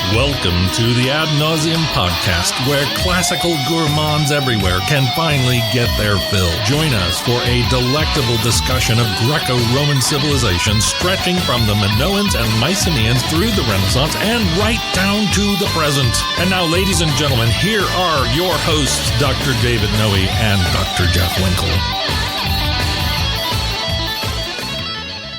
Welcome to the Ad Nauseam Podcast, where classical gourmands everywhere can finally get their fill. Join us for a delectable discussion of Greco-Roman civilization stretching from the Minoans and Mycenaeans through the Renaissance and right down to the present. And now, ladies and gentlemen, here are your hosts, Dr. David Noe and Dr. Jeff Winkle.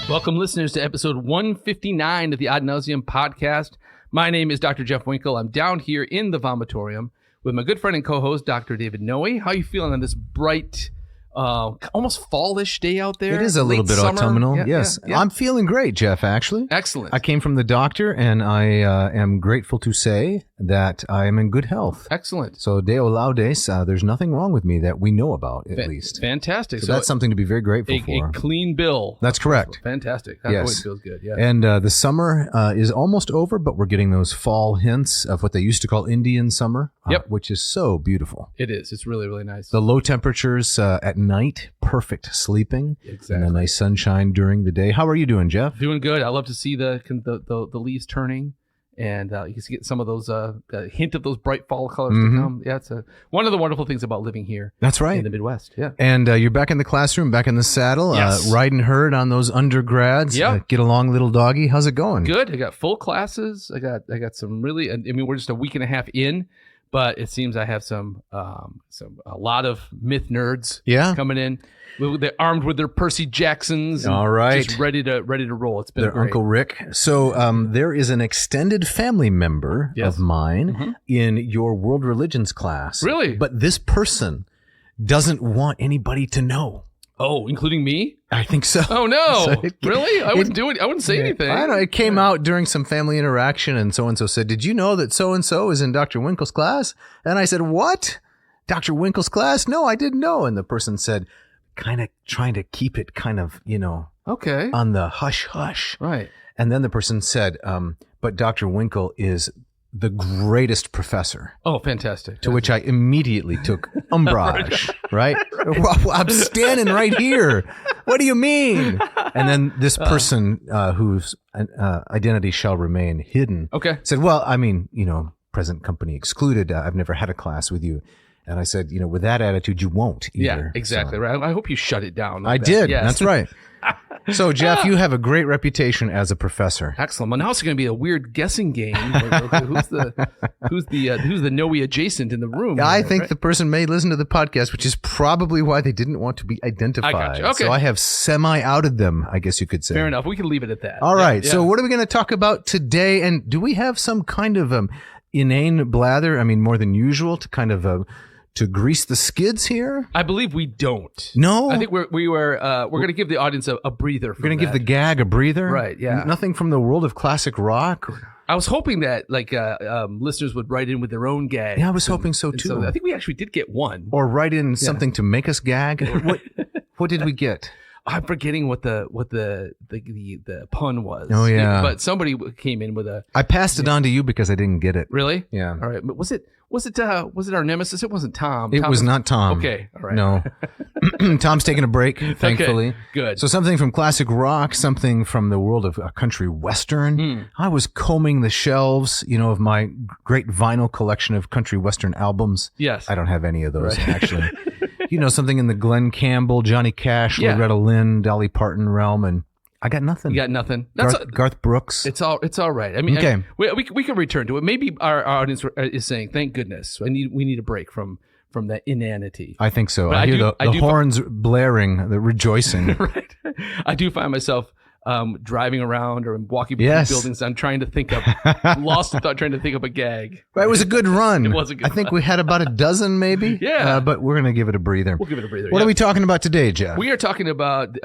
Welcome, listeners, to episode 159 of the Ad Nauseam Podcast. My name is Dr. Jeff Winkle. I'm down here in the vomitorium with my good friend and co-host, Dr. David Noe. How are you feeling on this bright, almost fallish day out there? It is a little bit summer. autumnal, Yeah, yes. yeah. I'm feeling great, Jeff, actually. Excellent. I came from the doctor, and I am grateful to say that I am in good health. Excellent. So, Deo Laudes, there's nothing wrong with me that we know about, at least. Fantastic. So that's something to be very grateful for. A clean bill. That's correct. Fantastic. That always feels good, yeah. And the summer is almost over, but we're getting those fall hints of what they used to call Indian summer, which is so beautiful. It is. It's really, really nice. The low temperatures at night, perfect sleeping, exactly. And the nice sunshine during the day. How are you doing, Jeff? Doing good. I love to see the leaves turning. And you can get some of those, hint of those bright fall colors to come. Yeah, it's one of the wonderful things about living here. That's right. In the Midwest, yeah. And you're back in the classroom, back in the saddle, yes. Riding herd on those undergrads. Yep. Get along, little doggy. How's it going? Good. I got full classes. I got some really, I mean, we're just a week and a half in, but it seems I have a lot of myth nerds coming in. They're armed with their Percy Jacksons. And all right. Just ready to roll. It's been their great. Uncle Rick. So there is an extended family member of mine in your world religions class. Really? But this person doesn't want anybody to know. Oh, including me? I think so. Oh, no. So really? I wouldn't do it. I wouldn't say anything. I don't know. It came out during some family interaction, and so said, "Did you know that so-and-so is in Dr. Winkle's class?" And I said, "What? Dr. Winkle's class? No, I didn't know." And the person said, kind of trying to keep it kind of, okay, on the hush-hush. Right. And then the person said, but Dr. Winkle is the greatest professor. Oh, fantastic. To which I immediately took umbrage, right? I'm standing right here. What do you mean? And then this person whose identity shall remain hidden said, well, I mean, present company excluded. I've never had a class with you. And I said, with that attitude, you won't either. Yeah, exactly. So, right. I hope you shut it down. I did. Yes. That's right. So, Jeff, you have a great reputation as a professor. Excellent. Well, now it's going to be a weird guessing game. Who's the Noe adjacent in the room? I think the person may listen to the podcast, which is probably why they didn't want to be identified. I got you. Okay. So I have semi-outed them, I guess you could say. Fair enough. We can leave it at that. All right. Yeah. So what are we going to talk about today? And do we have some kind of inane blather? I mean, more than usual to kind of to grease the skids here? I believe we don't. No? I think we're going to give the audience a breather. We're going to give the gag a breather? Right, yeah. Nothing from the world of classic rock? I was hoping that listeners would write in with their own gags. Yeah, I was hoping so too. So I think we actually did get one. Or write in something to make us gag. What did we get? I'm forgetting what the pun was. Oh yeah. But somebody came in with a. I passed it on to you because I didn't get it. Really? Yeah. All right. But was it our nemesis? It wasn't Tom. It was not Tom. Okay. All right. No. Tom's taking a break, thankfully. Okay, good. So something from classic rock, something from the world of country western. I was combing the shelves, of my great vinyl collection of country western albums. Yes. I don't have any of those, actually. Something in the Glenn Campbell, Johnny Cash, Loretta Lynn, Dolly Parton realm, and I got nothing. You got nothing. Garth Brooks. It's all right. I mean, we can return to it. Maybe our audience is saying, "Thank goodness, we need a break from that inanity." I think so. I hear the horns blaring, the rejoicing. Right. I do find myself driving around or walking between buildings. I'm trying to think of lost in thought, trying to think of a gag. It was a good run. It was a good run. I think we had about a dozen, maybe. Yeah. But we're going to give it a breather. We'll give it a breather. What are we talking about today, Jeff? We are talking about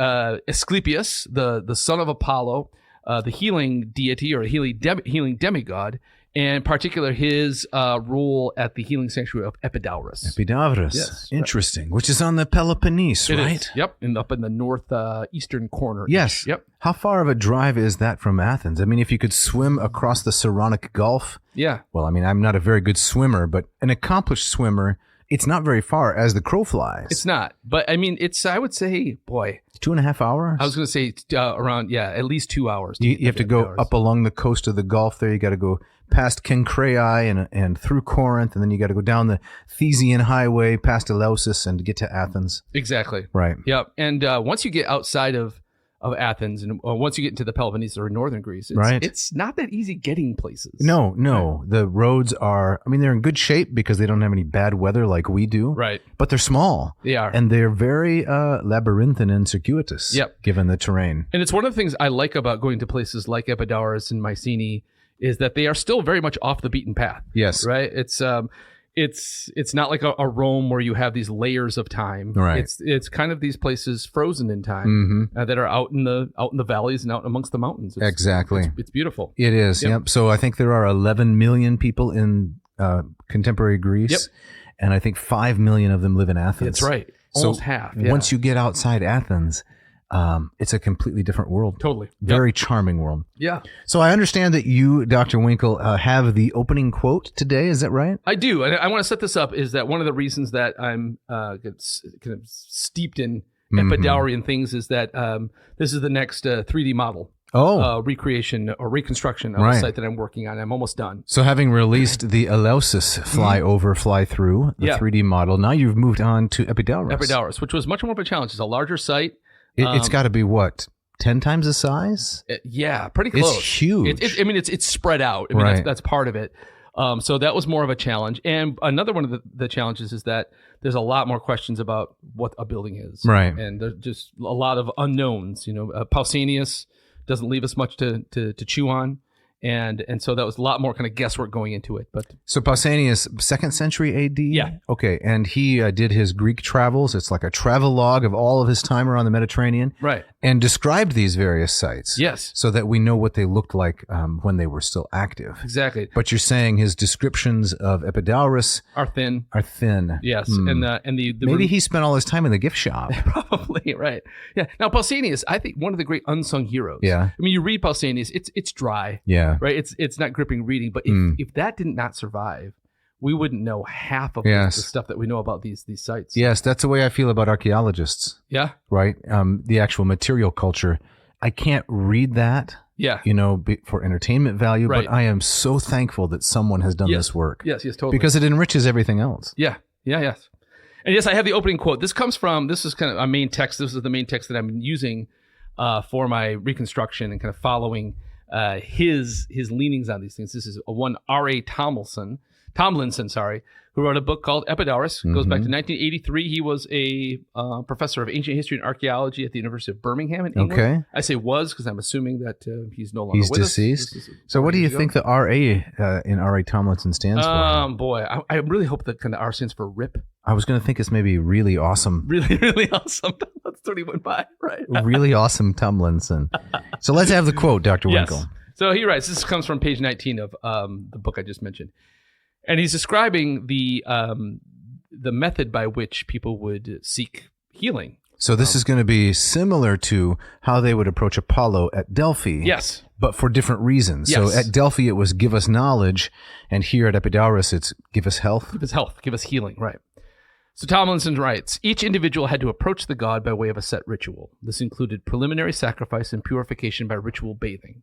Aesclepius, the son of Apollo, the healing deity or healing demigod, and in particular his role at the healing sanctuary of Epidauros. Epidauros. Yes. Interesting. Which is on the Peloponnese, right? Is. Yep. Up in the northeastern corner. Yes. Yep. How far of a drive is that from Athens? I mean, if you could swim across the Saronic Gulf. Yeah. Well, I mean, I'm not a very good swimmer, but an accomplished swimmer, it's not very far as the crow flies. It's not. But, I mean, I would say, boy. 2.5 hours? I was going to say around, at least 2 hours. You have to go up along the coast of the Gulf there. You got to go past Cenchreae and through Corinth, and then you got to go down the Thesian highway past Eleusis and get to Athens. Exactly. Right. Yep. And once you get outside of Athens, and once you get into the Peloponnese or northern Greece, it's not that easy getting places. No. Right. The roads are, they're in good shape because they don't have any bad weather like we do. Right. But they're small. They are. And they're very labyrinthine and circuitous, given the terrain. And it's one of the things I like about going to places like Epidauros and Mycenae is that they are still very much off the beaten path. Yes. Right? It's not like a Rome where you have these layers of time. Right. It's kind of these places frozen in time that are out in the valleys and out amongst the mountains. Exactly. It's beautiful. It is. Yep. So I think there are 11 million people in contemporary Greece. Yep. And I think 5 million of them live in Athens. That's right. Almost half. Yeah. Once you get outside Athens, it's a completely different world. Totally. Very charming world. Yeah. So I understand that you, Dr. Winkle, have the opening quote today. Is that right? I do. And I want to set this up is that one of the reasons that I'm kind of steeped in Epidaurian things is that this is the next 3D model. Recreation or reconstruction of the site that I'm working on. I'm almost done. So having released the Eleusis fly-over, fly-through, the 3D model, now you've moved on to Epidauros. Epidauros, which was much more of a challenge. It's a larger site. It's got to be, what, 10 times the size? Yeah, pretty close. It's huge. It's spread out. That's part of it. So that was more of a challenge. And another one of the challenges is that there's a lot more questions about what a building is. Right. And there's just a lot of unknowns. Pausanias doesn't leave us much to chew on. And so that was a lot more kind of guesswork going into it. But so Pausanias, 2nd century AD? Yeah. Okay, and he did his Greek travels. It's like a travelogue of all of his time around the Mediterranean. Right. And described these various sites. Yes. So that we know what they looked like when they were still active. Exactly. But you're saying his descriptions of Epidauros are thin. Yes. And the maybe he spent all his time in the gift shop. Probably, right. Yeah. Now Pausanias, I think one of the great unsung heroes. Yeah. You read Pausanias, it's dry. Yeah. Right. It's not gripping reading. But if that did not survive, we wouldn't know half of the stuff that we know about these sites. Yes, that's the way I feel about archaeologists. Yeah. Right? The actual material culture. I can't read that, for entertainment value, but I am so thankful that someone has done this work. Yes, totally. Because it enriches everything else. Yeah, yes. And yes, I have the opening quote. This is kind of a main text. This is the main text that I'm using for my reconstruction and kind of following his leanings on these things. This is one R.A. Tomlinson, who wrote a book called Epidauros. Goes back to 1983. He was a professor of ancient history and archaeology at the University of Birmingham in England. Okay. I say was because I'm assuming that he's no longer with deceased. Us. So what do you think the R.A. In R.A. Tomlinson stands for? Boy, I really hope that kind of R stands for RIP. I was going to think it's maybe really awesome. Really, really awesome. That's 31 by, right? Really awesome Tomlinson. So let's have the quote, Dr. Winkle. So he writes, this comes from page 19 of the book I just mentioned. And he's describing the method by which people would seek healing. So this is going to be similar to how they would approach Apollo at Delphi. Yes. But for different reasons. Yes. So at Delphi, it was give us knowledge. And here at Epidauros, it's give us health. Give us health. Give us healing. Right. So Tomlinson writes, each individual had to approach the god by way of a set ritual. This included preliminary sacrifice and purification by ritual bathing.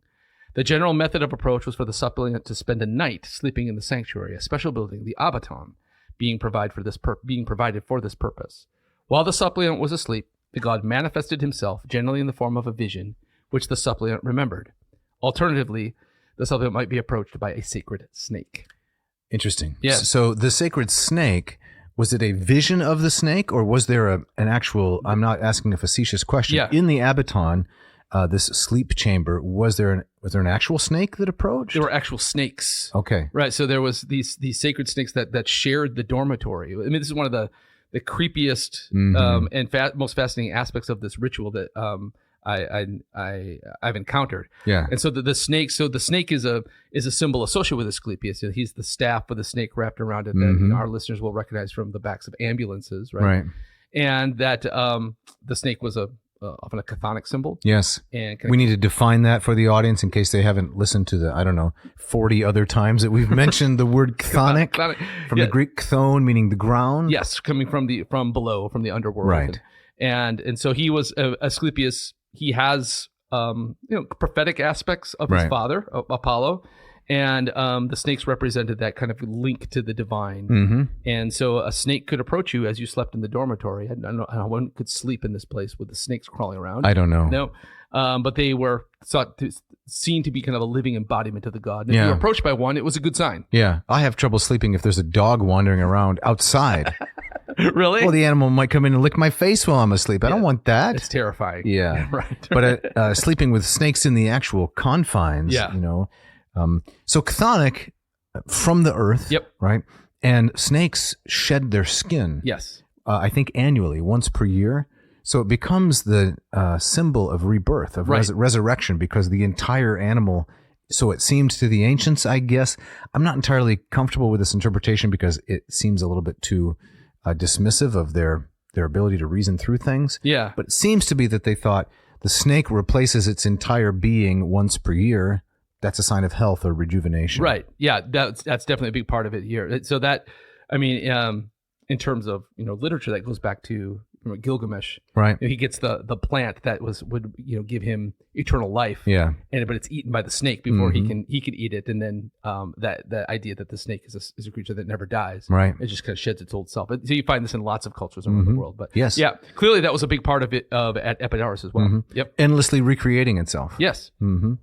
The general method of approach was for the suppliant to spend a night sleeping in the sanctuary, a special building, the abaton, being provided for this purpose. While the suppliant was asleep, the god manifested himself, generally in the form of a vision, which the suppliant remembered. Alternatively, the suppliant might be approached by a sacred snake. Interesting. Yes. So the sacred snake, was it a vision of the snake, or was there an actual, I'm not asking a facetious question, in the abaton, this sleep chamber, was there an actual snake that approached? There were actual snakes. Okay. Right. So there was these sacred snakes that shared the dormitory. I mean, this is one of the creepiest and most fascinating aspects of this ritual that I've encountered. Yeah. And so the snake is a symbol associated with Asclepius. He's the staff with a snake wrapped around it that our listeners will recognize from the backs of ambulances, right? Right. And that the snake was often a chthonic symbol. Yes. And we need to define that for the audience in case they haven't listened to the, 40 other times that we've mentioned the word chthonic. From the Greek chthon, meaning the ground. Yes, coming from below, from the underworld. Right. And so he was Asclepius. He has prophetic aspects of his father, Apollo, And the snakes represented that kind of link to the divine. Mm-hmm. And so a snake could approach you as you slept in the dormitory. I don't know how one could sleep in this place with the snakes crawling around. I don't know. No. But they were seen to be kind of a living embodiment of the god. And if Yeah. you were approached by one, it was a good sign. Yeah. I have trouble sleeping if there's a dog wandering around outside. Really? Well, the animal might come in and lick my face while I'm asleep. I don't want that. It's terrifying. Yeah. Right. But sleeping with snakes in the actual confines, Yeah. you know. So chthonic from the earth, Yep. right? And snakes shed their skin, Yes. I think annually, once per year. So it becomes the symbol of rebirth, of Right. resurrection, because the entire animal, so it seems to the ancients, I guess. I'm not entirely comfortable with this interpretation because it seems a little bit too dismissive of their ability to reason through things. Yeah. But it seems to be that they thought the snake replaces its entire being once per year. That's a sign of health or rejuvenation. Right. Yeah. That's definitely a big part of it here. So that, I mean, in terms of, literature, that goes back to Gilgamesh. Right. He gets the plant that would give him eternal life. Yeah. But it's eaten by the snake before he can eat it, and then that idea that the snake is a creature that never dies. Right. It just kind of sheds its old self. So you find this in lots of cultures around the world. But Yes. yeah, clearly that was a big part of it at Epidauros as well. Yep. Endlessly recreating itself. Yes.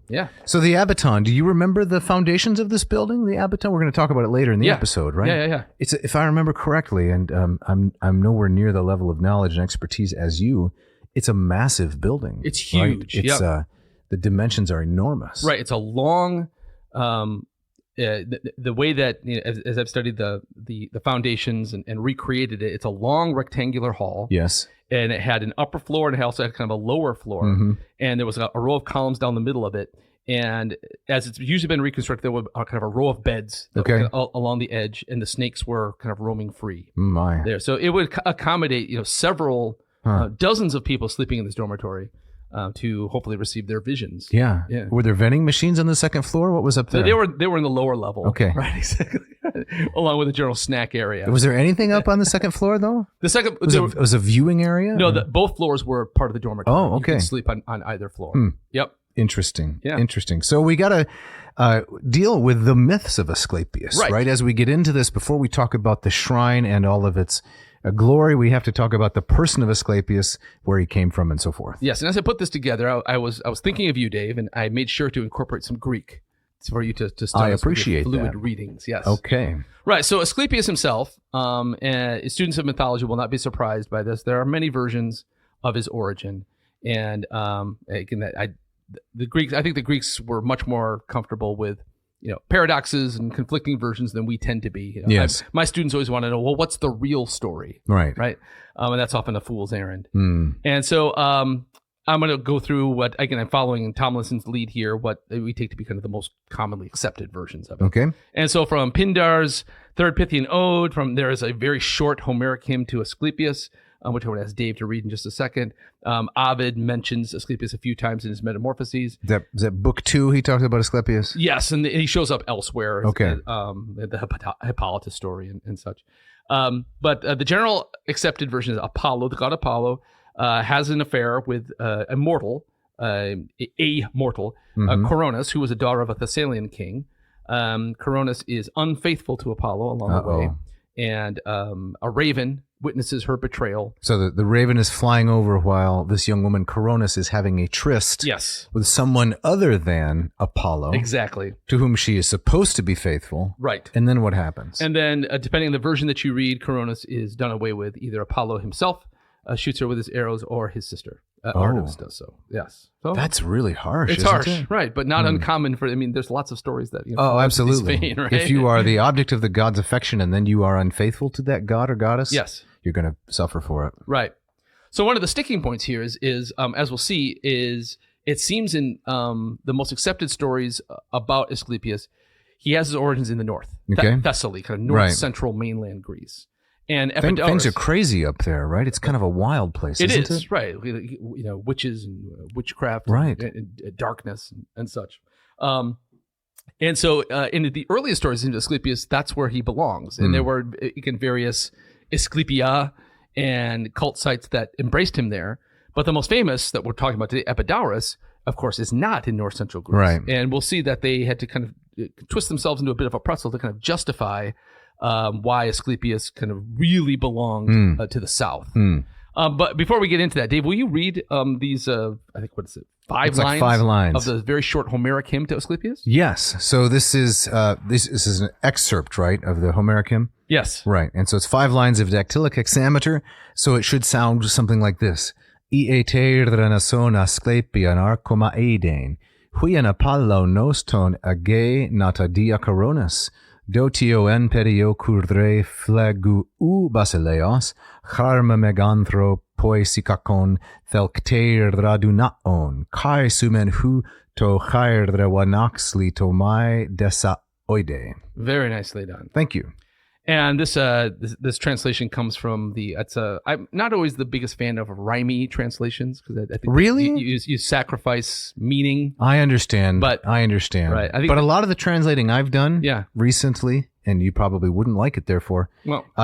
Yeah. So the abaton, do you remember the foundations of this building? The abaton, we're going to talk about it later in the episode, right? Yeah. It's if I remember correctly, and I'm nowhere near the level of knowledge and expertise as you. It's a massive building. It's huge. Right? It's the dimensions are enormous. Right. It's a long. The way that as I've studied the foundations and recreated it, it's a long rectangular hall. Yes. And it had an upper floor, and it also had kind of a lower floor. And there was a row of columns down the middle of it. And as it's usually been reconstructed, there was kind of a row of beds that were kind of along the edge, and the snakes were kind of roaming free there. So it would accommodate several dozens of people sleeping in this dormitory to hopefully receive their visions. Yeah. Were there vending machines on the second floor? What was up there? They were in the lower level. Okay. Right. Exactly. Along with the general snack area. Was there anything up on the second floor though? The second was a viewing area? No, both floors were part of the dormitory. Oh, okay. You could sleep on either floor. Yep. Interesting. Yeah. Interesting. So we got to deal with the myths of Asclepius, right? As we get into this, before we talk about the shrine and all of its glory, we have to talk about the person of Asclepius, where he came from, and so forth. Yes, and as I put this together, I was thinking of you, Dave, and I made sure to incorporate some Greek for you to start. I appreciate fluid that. Readings. Yes. Okay. Right. So Asclepius himself, students of mythology will not be surprised by this. There are many versions of his origin, and again, the Greeks. I think the Greeks were much more comfortable with paradoxes and conflicting versions than we tend to be. Yes. My students always want to know, well, what's the real story? Right. And that's often a fool's errand. And so I'm going to go through what, again, I'm following Tomlinson's lead here, what we take to be kind of the most commonly accepted versions of it. Okay. And so from Pindar's Third Pythian Ode, there is a very short Homeric hymn to Asclepius, which I would ask Dave to read in just a second. Ovid mentions Asclepius a few times in his Metamorphoses. Is that book 2 he talks about Asclepius? Yes, and he shows up elsewhere. Okay. The Hippolytus story and such. But the general accepted version is Apollo, the god Apollo, has an affair with a mortal, Coronis, who was a daughter of a Thessalian king. Coronis is unfaithful to Apollo along the way. And a raven witnesses her betrayal. So the raven is flying over while this young woman, Coronis, is having a tryst with someone other than Apollo. Exactly. To whom she is supposed to be faithful. Right. And then what happens? And then, depending on the version that you read, Coronis is done away with. Either Apollo himself shoots her with his arrows, or his sister. Artemis does so. Yes. So that's really harsh. It's isn't harsh, it? Right? But not uncommon for. I mean, there's lots of stories that. Absolutely. Spain, right? If you are the object of the god's affection and then you are unfaithful to that god or goddess, yes, you're going to suffer for it. Right. So one of the sticking points here is as we'll see, is it seems in the most accepted stories about Asclepius, he has his origins in the north, Thessaly, kind of north central mainland Greece. And Epidauros, things are crazy up there, right? It's kind of a wild place, isn't it? It is, right. Witches and witchcraft, right, and darkness and such. And so in the earliest stories of Asclepius, that's where he belongs. And there were various Asclepia and cult sites that embraced him there. But the most famous that we're talking about today, Epidauros, of course, is not in north central Greece. Right. And we'll see that they had to kind of twist themselves into a bit of a pretzel to kind of justify why Asclepius kind of really belonged to the south. But before we get into that, Dave, will you read these, I think, what is it? Five lines of the very short Homeric hymn to Asclepius? Yes. So this is an excerpt, right, of the Homeric hymn? Yes. Right. And so it's 5 lines of dactylic hexameter. So it should sound something like this. I eternason Asclepian arcoma eidane, huian apollo noston age nata diacaronis, dotio en perio curdre flegu u basileos, charma meganthro poesikakon thelkter radunaon, kai sumen hu to chairdre wanaxli to mai desa oide. Very nicely done. Thank you. And this translation comes from I'm not always the biggest fan of rhymey translations because I think really you sacrifice meaning. I understand, right? But a lot of the translating I've done, recently, and you probably wouldn't like it, therefore,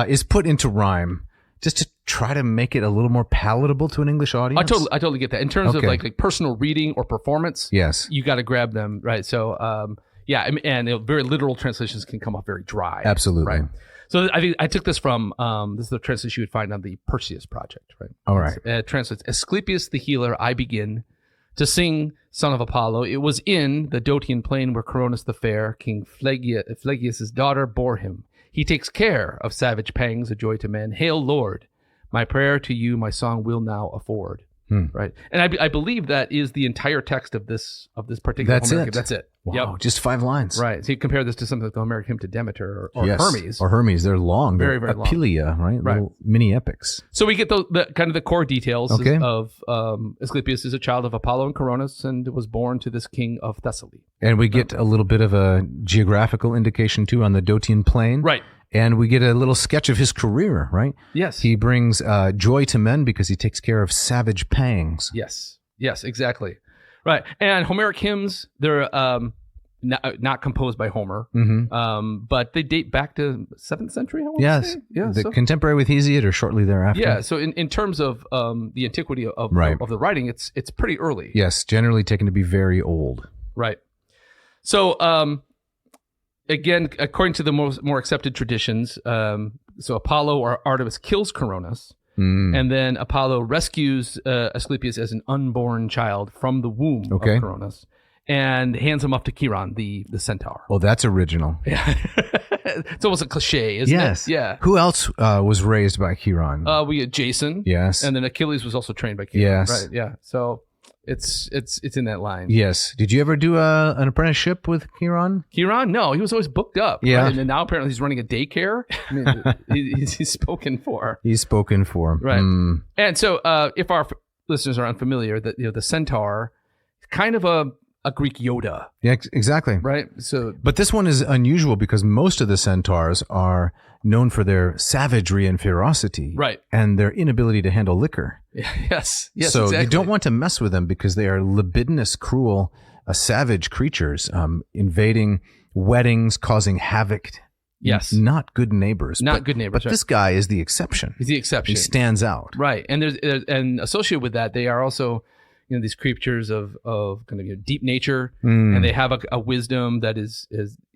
is put into rhyme just to try to make it a little more palatable to an English audience. I totally get that. In terms of like personal reading or performance, yes, you got to grab them, right? So and very literal translations can come off very dry. Absolutely, right? So I think I took this from this is the translation you would find on the Perseus Project, right? All right. It translates, Asclepius the healer, I begin to sing, son of Apollo. It was in the Dottian plain where Coronis the fair, King Phlegius' daughter, bore him. He takes care of savage pangs, a joy to men. Hail, Lord! My prayer to you, my song will now afford. Right, and I believe that is the entire text of this particular. That's it. Wow, yep. Just 5 lines. Right. So you compare this to something like the Homeric hymn to Demeter or Hermes. Or Hermes. They're long. Very, very long. Apilia, right? Little mini epics. So we get the kind of the core details of Asclepius is a child of Apollo and Coronis and was born to this king of Thessaly. And we get a little bit of a geographical indication too on the Dottian plain. Right. And we get a little sketch of his career, right? Yes. He brings joy to men because he takes care of savage pangs. Yes, exactly. Right. And Homeric hymns, they're not composed by Homer, but they date back to 7th century, I want to say. Yeah, contemporary with Hesiod or shortly thereafter. Yeah, so in terms of the antiquity of the writing, it's pretty early. Yes, generally taken to be very old. Right. So, again, according to the more accepted traditions, so Apollo or Artemis kills Coronis, and then Apollo rescues Asclepius as an unborn child from the womb of Coronis and hands him off to Chiron, the centaur. Oh, that's original. Yeah. It's almost a cliche, isn't it? Yeah. Who else was raised by Chiron? We had Jason. Yes. And then Achilles was also trained by Chiron. Yes. Right. Yeah. So it's in that line. Yes. Did you ever do an apprenticeship with Chiron? Chiron? No, he was always booked up. Yeah. Right? And then now apparently he's running a daycare. I mean, he's spoken for. He's spoken for. Right. And so if our listeners are unfamiliar, the centaur, kind of a Greek Yoda. Yeah, exactly. Right. So, but this one is unusual because most of the centaurs are known for their savagery and ferocity, right, and their inability to handle liquor. Yes. So exactly. You don't want to mess with them because they are libidinous, cruel, savage creatures, invading weddings, causing havoc. Yes. Not good neighbors. Good neighbors. But this guy is the exception. He's the exception. He stands out. Right. And and associated with that, they are also, these creatures of kind of deep nature, and they have a wisdom that is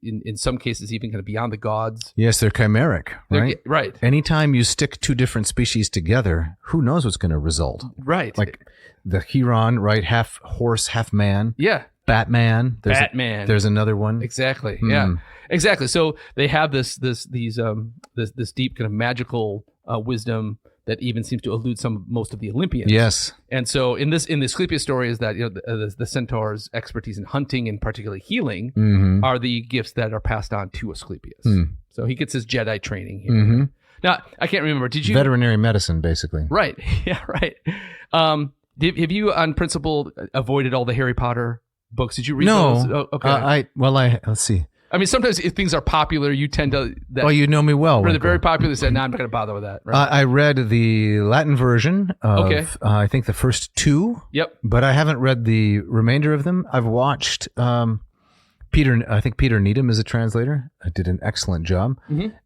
in some cases even kind of beyond the gods. Yes, they're chimeric, right? Right. Anytime you stick 2 different species together, who knows what's going to result? Right. Like the Chiron, right? Half horse, half man. Yeah. Batman. There's another one. Exactly. Yeah. Exactly. So they have this deep kind of magical wisdom that even seems to elude most of the Olympians. Yes. And so in the Aesclepius story is that the centaur's expertise in hunting and particularly healing are the gifts that are passed on to Asclepius. So he gets his Jedi training here. Now I can't remember. Did you veterinary medicine basically? Right. Yeah. Right. Have you on principle avoided all the Harry Potter books? Did you read those? No. Oh, okay. Let's see. I mean, sometimes if things are popular, you tend to... you know me well. They're very popular. Said, no, I'm not going to bother with that. Right? I read the Latin version of, I think, the first 2. Yep. But I haven't read the remainder of them. I've watched Peter Needham is a translator. I did an excellent job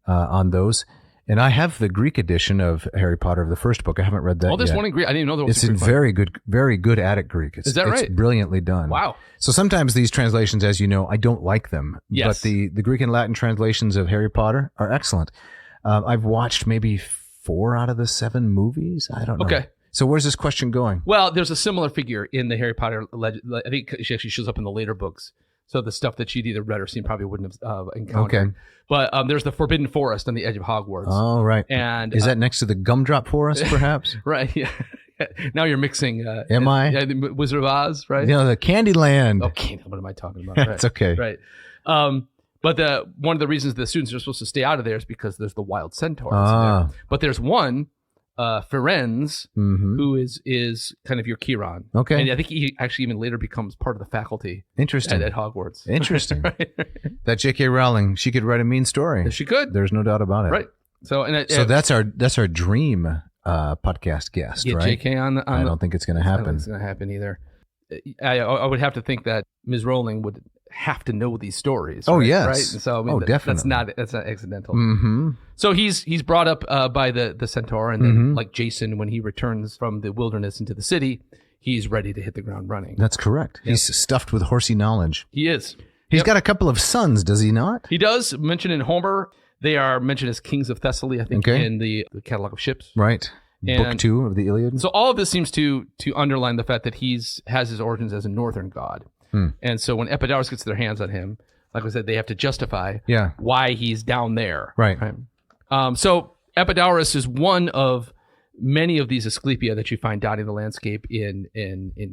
on those. And I have the Greek edition of Harry Potter of the first book. I haven't read that yet. Oh, there's one in Greek. I didn't even know there was It's a in Greek one. very good Attic Greek. Is that right? It's brilliantly done. Wow. So sometimes these translations, as you know, I don't like them. Yes. But the Greek and Latin translations of Harry Potter are excellent. I've watched maybe 4 out of the 7 movies. I don't know. Okay. So where's this question going? Well, there's a similar figure in the Harry Potter legend. I think she actually shows up in the later books. So the stuff that she'd either read or seen probably wouldn't have encountered. Okay. But there's the Forbidden Forest on the edge of Hogwarts. Oh, right. And is that next to the Gumdrop Forest, perhaps? right? Yeah. Now you're mixing. Am I? Yeah, the Wizard of Oz, right? You know, the Candyland. Okay, what am I talking about? Right. That's okay. Right. But one of the reasons the students are supposed to stay out of there is because there's the wild centaurs there. But there's one, Ferenz, who is kind of your Chiron. Okay. And I think he actually even later becomes part of the faculty Interesting. at Hogwarts. Interesting. Right. That J.K. Rowling, she could write a mean story. She could. There's no doubt about it. Right. So that's our dream podcast guest, get right? JK on I don't think it's going to I don't think happen. it's going to happen either. I would have to think that Ms. Rowling would have to know these stories. Oh, right? yes. Right? And so I mean, definitely. that's not accidental. Mm-hmm. So he's brought up by the centaur, and then like Jason, when he returns from the wilderness into the city, he's ready to hit the ground running. That's correct. Yep. He's stuffed with horsey knowledge. He is. He's got a couple of sons, does he not? He does. Mentioned in Homer, they are mentioned as kings of Thessaly, I think, in the catalog of ships. Right. Book And 2 of the Iliad. So all of this seems to underline the fact that has his origins as a northern god. And so when Epidauros gets their hands on him, like I said, they have to justify why he's down there. Right. So Epidauros is one of many of these Asclepia that you find dotting the landscape in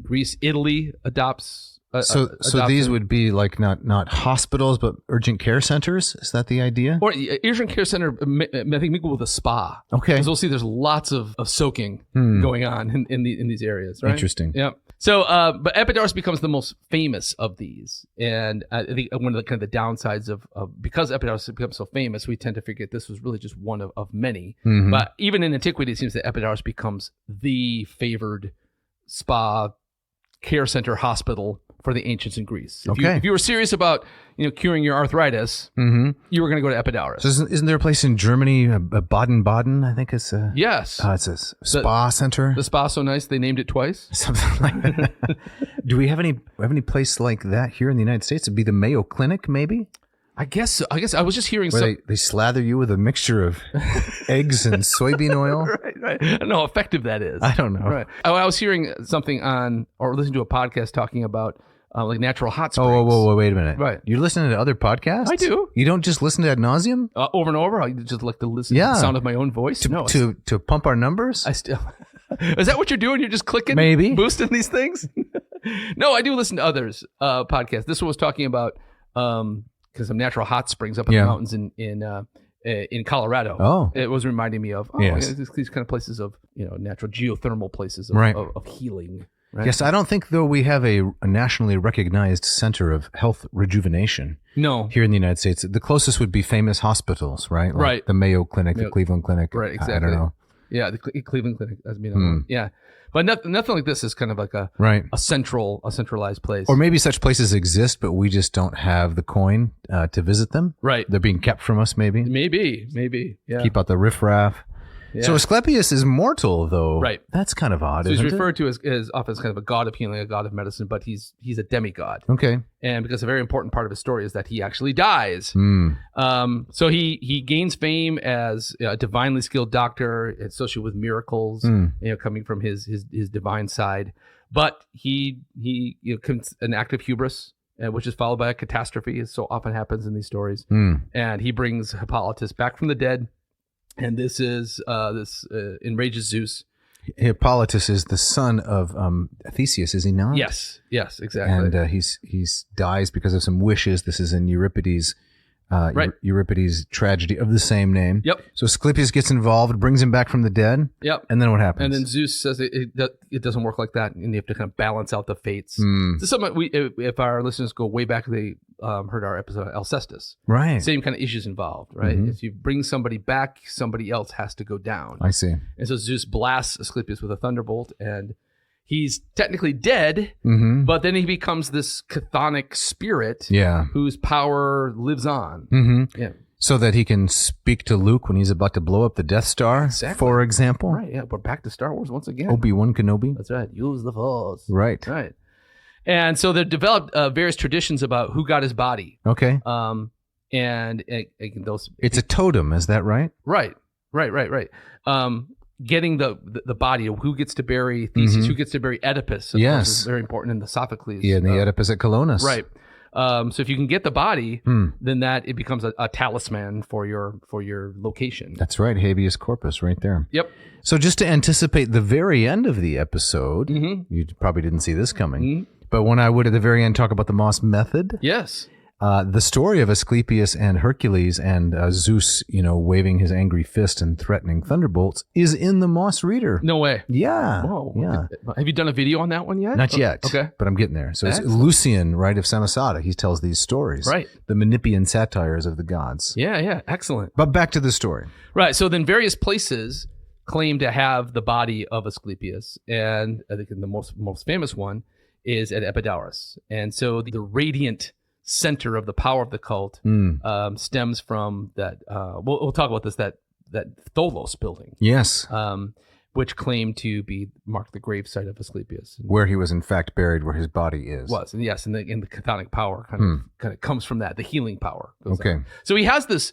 Greece. Italy adopts. So these would be like not hospitals, but urgent care centers? Is that the idea? Or urgent care center, I think mingle with a spa. Okay. Because we'll see there's lots of soaking going on in these areas, right? Interesting. Yeah. So, but Epidauros becomes the most famous of these. And I think one of the kind of the downsides of because Epidauros becomes so famous, we tend to forget this was really just one of many. But even in antiquity, it seems that Epidauros becomes the favored spa, care center, hospital for the ancients in Greece. If you were serious about curing your arthritis, you were going to go to Epidauros. So isn't there a place in Germany, Baden-Baden? I think it's a yes. It's a spa center. The spa's so nice they named it twice. Something like that. Do we have any place like that here in the United States? It'd be the Mayo Clinic, maybe. I guess so. I guess I was just hearing where they slather you with a mixture of eggs and soybean oil. Right. I don't know how effective that is. I don't know. Right. I was hearing something or listening to a podcast talking about like natural hot springs. Oh, wait a minute. Right. You're listening to other podcasts? I do. You don't just listen to ad nauseum? Over and over? I just like to listen to the sound of my own voice? To pump our numbers? I still... Is that what you're doing? You're just clicking? Maybe. Boosting these things? No, I do listen to others' podcasts. This one was talking about because some natural hot springs up in the mountains in Colorado. Oh. It was reminding me of these kind of places of, natural geothermal places of healing. Right? Yes, I don't think, though, we have a nationally recognized center of health rejuvenation. No. Here in the United States. The closest would be famous hospitals, right? Like right. The Mayo Clinic, the Cleveland Clinic. Right, exactly. I don't know. Yeah, the Cleveland Clinic. Yeah. But nothing like this is kind of like a centralized place. Or maybe such places exist, but we just don't have the coin to visit them. Right. They're being kept from us, maybe. Maybe. Yeah. Keep out the riffraff. Yeah. So Asclepius is mortal, though. Right. That's kind of odd, so isn't he's referred to as often as kind of a god of healing, a god of medicine, but he's a demigod. Okay. And because a very important part of his story is that he actually dies. So he gains fame as a divinely skilled doctor associated with miracles, coming from his divine side. But he commits an act of hubris, which is followed by a catastrophe, as so often happens in these stories. And he brings Hippolytus back from the dead. And this enrages Zeus. Hippolytus is the son of Theseus, is he not? Yes, exactly. And he's dies because of some wishes. This is in Euripides' Euripides' tragedy of the same name. Yep. So Asclepius gets involved, brings him back from the dead. Yep. And then what happens? And then Zeus says it doesn't work like that, and you have to kind of balance out the fates. This is something if our listeners go way back, they heard our episode of Alcestis. Right. Same kind of issues involved, right? If you bring somebody back, somebody else has to go down. I see. And so Zeus blasts Asclepius with a thunderbolt, and he's technically dead, but then he becomes this chthonic spirit whose power lives on. Yeah. So that he can speak to Luke when he's about to blow up the Death Star, for example. Right, yeah. We're back to Star Wars once again. Obi-Wan Kenobi. That's right. Use the Force. Right. Right. And so they've developed various traditions about who got his body. Okay. And those. It's a totem, is that right? Right. Getting the body of who gets to bury Theseus, who gets to bury Oedipus. Of course, is very important in the Sophocles. Yeah, and the Oedipus at Colonus. Right. So if you can get the body, then it becomes a talisman for your location. That's right, habeas corpus, right there. Yep. So just to anticipate the very end of the episode, you probably didn't see this coming, but when I would at the very end talk about the Moss method, yes, the story of Asclepius and Hercules and Zeus, waving his angry fist and threatening thunderbolts, is in the Moss Reader. No way. Yeah. Whoa. Yeah. Have you done a video on that one yet? Not yet. Okay. But I'm getting there. So it's Lucian, right, of Samosata. He tells these stories. Right. The Menippean satires of the gods. Yeah. Excellent. But back to the story. Right. So then various places claim to have the body of Asclepius. And I think the most famous one is at Epidauros. And so the radiant center of the power of the cult stems from that. We'll talk about this, that tholos building. Yes. Which claimed to mark the gravesite of Asclepius, where he was in fact buried, where his body is. And yes, and the chthonic power kind of comes from that. The healing power. Okay. Out. So he has this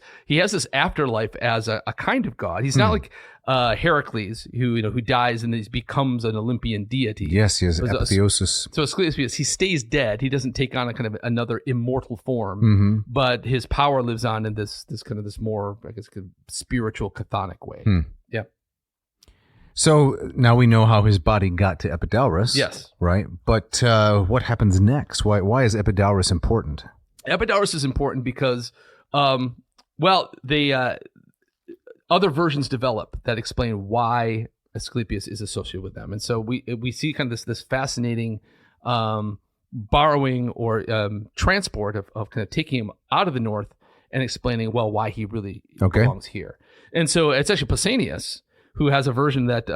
afterlife as a kind of god. He's not like Heracles, who dies and he becomes an Olympian deity. Yes, he has apotheosis. So Asclepius, he stays dead. He doesn't take on a kind of another immortal form, but his power lives on in this more, I guess, kind of spiritual chthonic way. Yeah. So now we know how his body got to Epidauros. Yes. Right? But what happens next? Why is Epidauros important? Epidauros is important because, other versions develop that explain why Asclepius is associated with them. And so we see kind of this fascinating borrowing or transport of kind of taking him out of the north and explaining, why he really belongs here. And so it's actually Pausanias who has a version that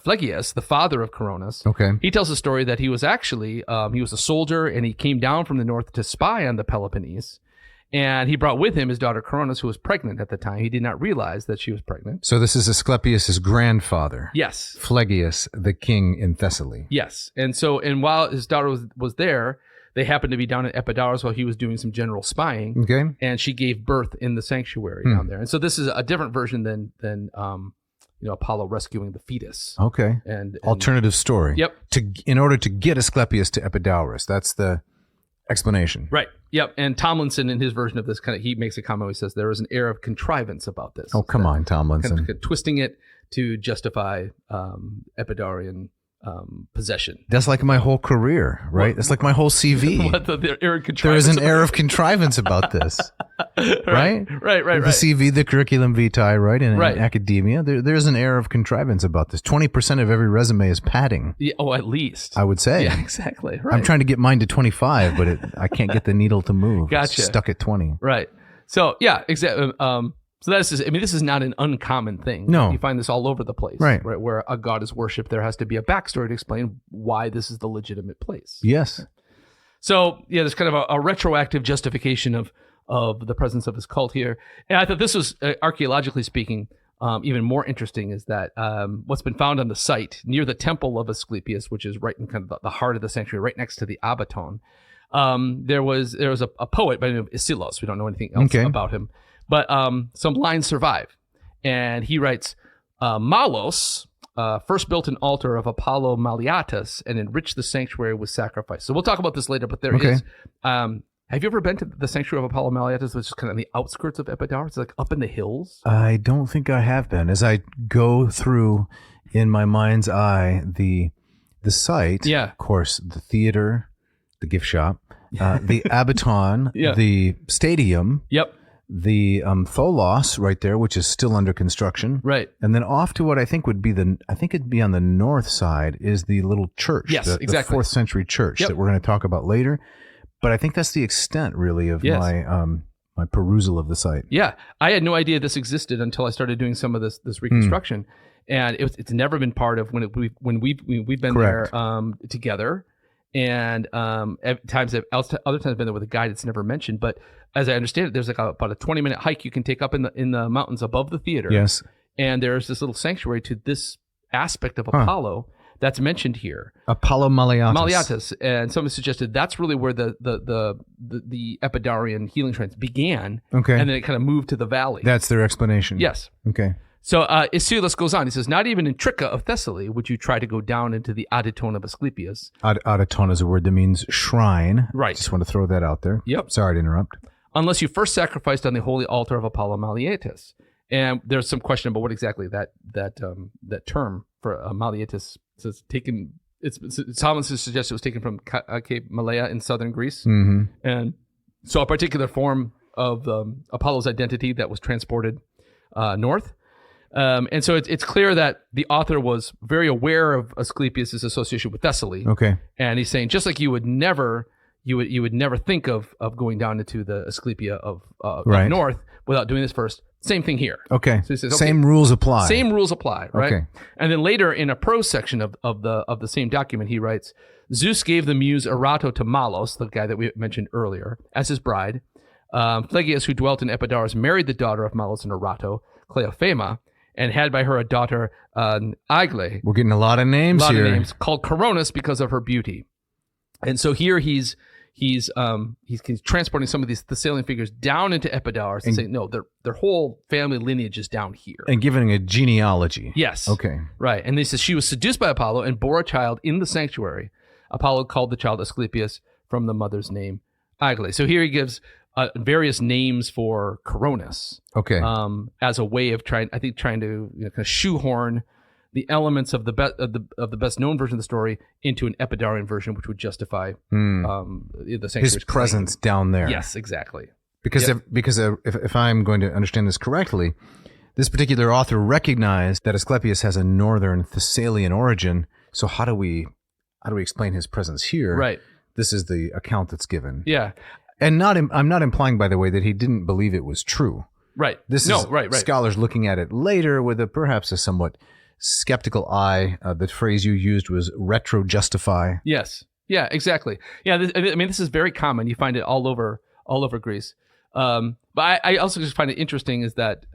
Phlegius, the father of Coronis, he tells a story that he was actually, he was a soldier and he came down from the north to spy on the Peloponnese. And he brought with him his daughter Coronis, who was pregnant at the time. He did not realize that she was pregnant. So this is Asclepius' grandfather. Yes. Phlegius, the king in Thessaly. Yes. And while his daughter was there, they happened to be down at Epidauros while he was doing some general spying. Okay. And she gave birth in the sanctuary down there. And so this is a different version than Apollo rescuing the fetus. Okay. And alternative story. Yep. In order to get Asclepius to Epidauros. That's the explanation. Right. Yep. And Tomlinson, in his version of this, he makes a comment. He says there is an air of contrivance about this. Oh, come on, Tomlinson. Kind of twisting it to justify Epidaurian possession. That's like my whole career, right? That's like my whole CV. The air of contrivance. There is an air of contrivance about this. Right? Right. The CV, the curriculum vitae, right? In academia, there's an air of contrivance about this. 20% of every resume is padding. Yeah, at least. I would say. Yeah, exactly. Right. I'm trying to get mine to 25, but I can't get the needle to move. Gotcha. It's stuck at 20. Right. So, yeah, exactly. So this is not an uncommon thing. No. You find this all over the place. Right. Where a god is worshipped, there has to be a backstory to explain why this is the legitimate place. Yes. So, yeah, there's kind of a retroactive justification of the presence of this cult here. And I thought this was, archaeologically speaking, even more interesting is that what's been found on the site near the temple of Asclepius, which is right in kind of the heart of the sanctuary, right next to the abaton, there was a poet by the name of Aeschylus. We don't know anything else about him. But some lines survive. And he writes, Malos first built an altar of Apollo Maliatus and enriched the sanctuary with sacrifice. So we'll talk about this later, but there is... have you ever been to the sanctuary of Apollo Maliatus, which is kind of on the outskirts of Epidauros? It's like up in the hills? I don't think I have been. As I go through in my mind's eye the site, of course, the theater, the gift shop, the abaton, the stadium, the tholos right there, which is still under construction, right, and then off to what I think would be it'd be on the north side is the little church, the 4th century church that we're going to talk about later. But I think that's the extent, really, of my perusal of the site. Yeah, I had no idea this existed until I started doing some of this reconstruction, and it's never been part of when we've been there together. And at times, other times I've been there with a guide. It's never mentioned, but as I understand it, there's like about a 20-minute hike you can take up in the mountains above the theater. Yes. And there's this little sanctuary to this aspect of Apollo that's mentioned here. Apollo Maliatus. Maliatus. And somebody suggested that's really where the Epidaurian healing trance began. Okay. And then it kind of moved to the valley. That's their explanation. Yes. Okay. So Aesclepius goes on. He says, not even in Tricca of Thessaly would you try to go down into the abaton of Asclepius. Abaton is a word that means shrine. Right. Just want to throw that out there. Yep. Sorry to interrupt. Unless you first sacrificed on the holy altar of Apollo Maliatus. And there's some question about what exactly that term for Maliatus is taken. Solomon suggests it was taken from Cape Malea in southern Greece. Mm-hmm. And so a particular form of Apollo's identity that was transported north. And so it's clear that the author was very aware of Asclepius' association with Thessaly. Okay. And he's saying, just like you would never think of going down into the Asclepia of Right. north without doing this first. Same thing here. Okay. So he says, Same rules apply. Same rules apply, right? Okay. And then later in a prose section of the same document, he writes, Zeus gave the muse Erato to Malos, the guy that we mentioned earlier, as his bride. Phlegyas, who dwelt in Epidauros, married the daughter of Malos and Erato, Cleophema, and had by her a daughter, Agle. We're getting a lot of names here. Called Coronis because of her beauty. And so here he's transporting some of these Thessalian figures down into Epidauros and saying, no, their whole family lineage is down here. And giving a genealogy. Yes. Okay. Right. And he says she was seduced by Apollo and bore a child in the sanctuary. Apollo called the child Asclepius from the mother's name, Agle. So here he gives various names for Coronis. Okay. As a way of trying to kind of shoehorn the elements of the best known version of the story into an Epidaurian version, which would justify the sanctuary's his presence down there. Yes, exactly. Because if I'm going to understand this correctly, this particular author recognized that Asclepius has a northern Thessalian origin. So how do we explain his presence here? Right. This is the account that's given. Yeah. And I'm not implying, by the way, that he didn't believe it was true. Right. This is scholars looking at it later with perhaps a somewhat skeptical eye. The phrase you used was retro-justify. Yes. Yeah, exactly. Yeah, this is very common. You find it all over Greece. But I also just find it interesting is that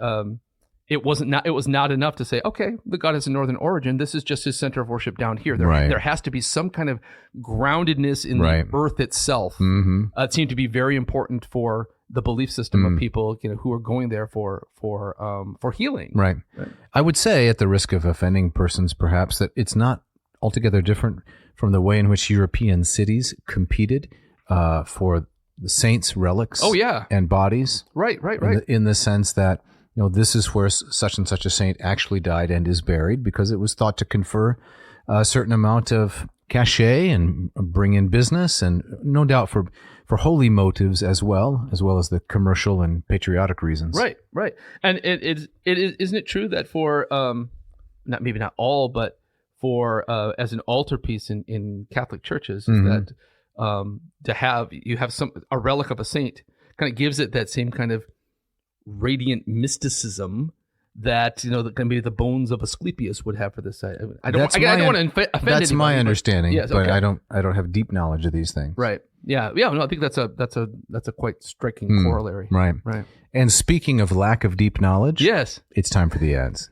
it was not enough to say, okay, the god has a northern origin. This is just his center of worship down here. There has to be some kind of groundedness in the earth itself. Mm-hmm. It seemed to be very important for the belief system of people, who are going there for healing. Right. I would say, at the risk of offending persons, perhaps, that it's not altogether different from the way in which European cities competed for the saints' relics. Oh, yeah. And bodies. Right. In the sense that, this is where such and such a saint actually died and is buried, because it was thought to confer a certain amount of cachet and bring in business, and no doubt for holy motives as well as the commercial and patriotic reasons. Right. And isn't it true that for not all, but for as an altarpiece in Catholic churches, is that to have a relic of a saint kind of gives it that same kind of radiant mysticism that maybe the bones of Asclepius would have for this site. I don't want to offend That's anybody, my understanding, yes, but okay. I don't have deep knowledge of these things. Right. Yeah. No, I think that's a quite striking corollary. Right. And speaking of lack of deep knowledge, yes, it's time for the ads.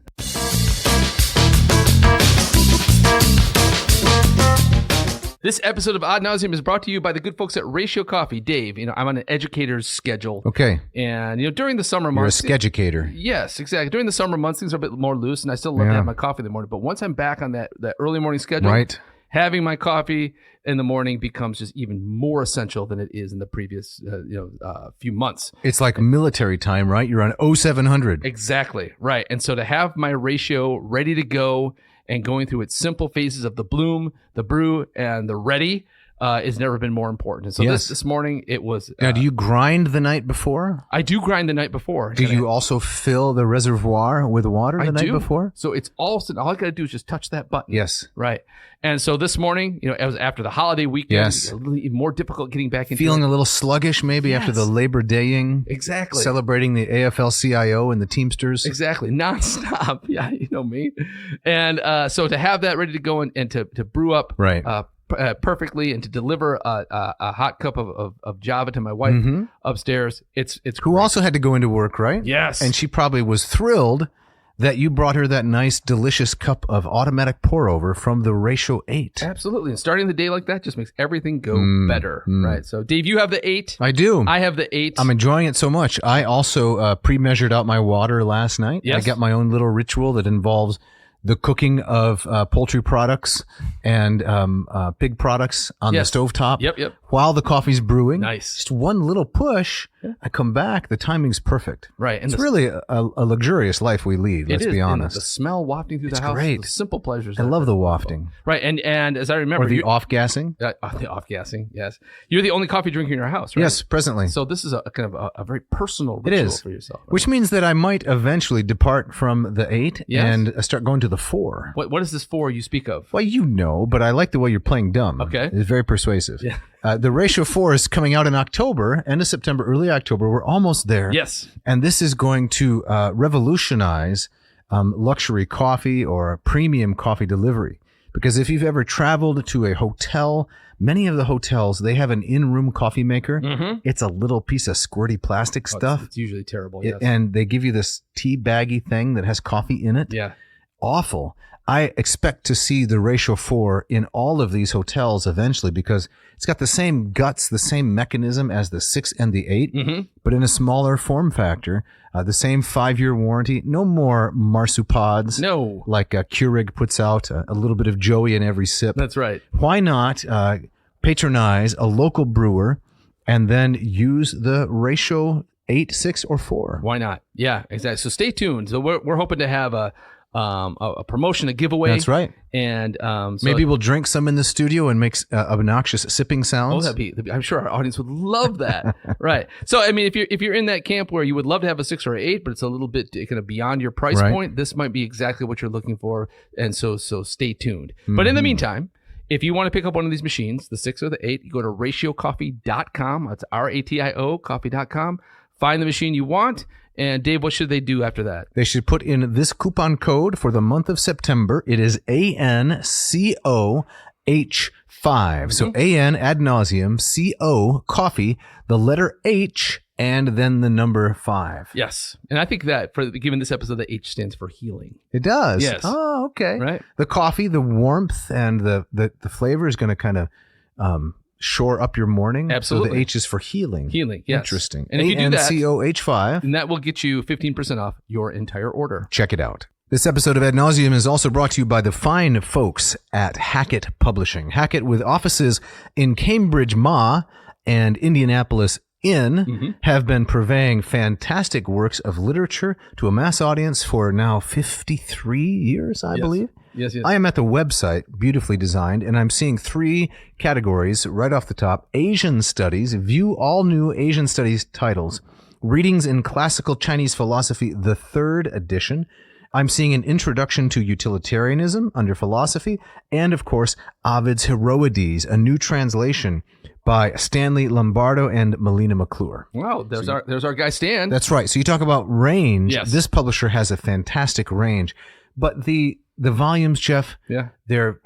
This episode of Ad Nauseam is brought to you by the good folks at Ratio Coffee. Dave, I'm on an educator's schedule. Okay. And, during the summer You're months... a scheducator. Yes, exactly. During the summer months, things are a bit more loose, and I still love to have my coffee in the morning. But once I'm back on that early morning schedule, having my coffee in the morning becomes just even more essential than it is in the previous, few months. It's like military time, right? You're on 0700. Exactly, right. And so to have my ratio ready to go and going through its simple phases of the bloom, the brew, and the ready has never been more important. And so this morning it was... Now, do you grind the night before? I do grind the night before. Do you also fill the reservoir with water the night before? So it's all I got to do is just touch that button. Yes. Right. And so this morning, it was after the holiday weekend. Yes. A little more difficult getting back into Feeling a little sluggish maybe after the Labor Daying. Exactly. Celebrating the AFL-CIO and the Teamsters. Exactly. Nonstop. Yeah, you know me. And so to have that ready to go and to brew up perfectly, and to deliver a hot cup of Java to my wife upstairs. It's Who great. also had to go into work, right? Yes. And she probably was thrilled that you brought her that nice, delicious cup of automatic pour over from the Ratio 8. Absolutely. And starting the day like that just makes everything go better, right? So, Dave, you have the 8. I do. I have the 8. I'm enjoying it so much. I also pre-measured out my water last night. Yes. I got my own little ritual that involves the cooking of poultry products and pig products on the stovetop. Yep. While the coffee's brewing. Nice. Just one little push. I come back. The timing's perfect. Right. And it's really a luxurious life we lead. Let's be honest. And the smell wafting through the house. Great. The simple pleasures. I love the wafting. Right. And as I remember. Or the off-gassing. The off-gassing, yes. You're the only coffee drinker in your house, right? Yes, presently. So this is a kind of a very personal ritual for yourself. Right? Which means that I might eventually depart from the 8 and start going to the 4. What is this 4 you speak of? Well, you know, but I like the way you're playing dumb. Okay. It's very persuasive. Yeah. The Ratio 4 is coming out in October, end of September, early October. We're almost there. Yes. And this is going to revolutionize luxury coffee or premium coffee delivery. Because if you've ever traveled to a hotel, many of the hotels, they have an in-room coffee maker. It's a little piece of squirty plastic stuff. It's usually terrible, yes. And they give you this tea baggy thing that has coffee in it. Yeah. Awful. I expect to see the Ratio 4 in all of these hotels eventually because it's got the same guts, the same mechanism as the 6 and the 8, but in a smaller form factor. The same 5-year warranty. No more marsupods. No. Like Keurig puts out a little bit of Joey in every sip. That's right. Why not patronize a local brewer and then use the Ratio 8, 6, or 4? Why not? Yeah, exactly. So stay tuned. So we're hoping to have a promotion, a giveaway. That's right. And so maybe we'll drink some in the studio and make obnoxious sipping sounds. I'm sure our audience would love that. Right. So, I mean, if you're in that camp where you would love to have a 6 or 8, but it's a little bit kind of beyond your price point, this might be exactly what you're looking for. And so stay tuned. But in the meantime, if you want to pick up one of these machines, the 6 or the 8, you go to ratiocoffee.com. That's RATIO coffee.com. Find the machine you want. And Dave, what should they do after that? They should put in this coupon code for the month of September. It is ANCOH5. So AN ad nauseum, CO coffee, the letter H, and then the number 5. Yes. And I think that given this episode, the H stands for healing. It does. Yes. Oh, okay. Right. The coffee, the warmth, and the flavor is going to kind of shore up your morning. Absolutely. So the H is for healing. Healing, yes. Interesting. And if you do that, ANCOH5. and that will get you 15% off your entire order. Check it out. This episode of Ad Nauseum is also brought to you by the fine folks at Hackett Publishing. Hackett, with offices in Cambridge, Ma, and Indianapolis, have been purveying fantastic works of literature to a mass audience for now 53 years, I believe. Yes. I am at the website, beautifully designed, and I'm seeing 3 categories right off the top. Asian Studies, view all new Asian Studies titles. Readings in Classical Chinese Philosophy, the 3rd edition. I'm seeing an introduction to utilitarianism under philosophy, and of course, Ovid's Heroides, a new translation by Stanley Lombardo and Melina McClure. Wow, there's our guy Stan. That's right. So you talk about range. Yes. This publisher has a fantastic range, but the volumes, Jeff, they're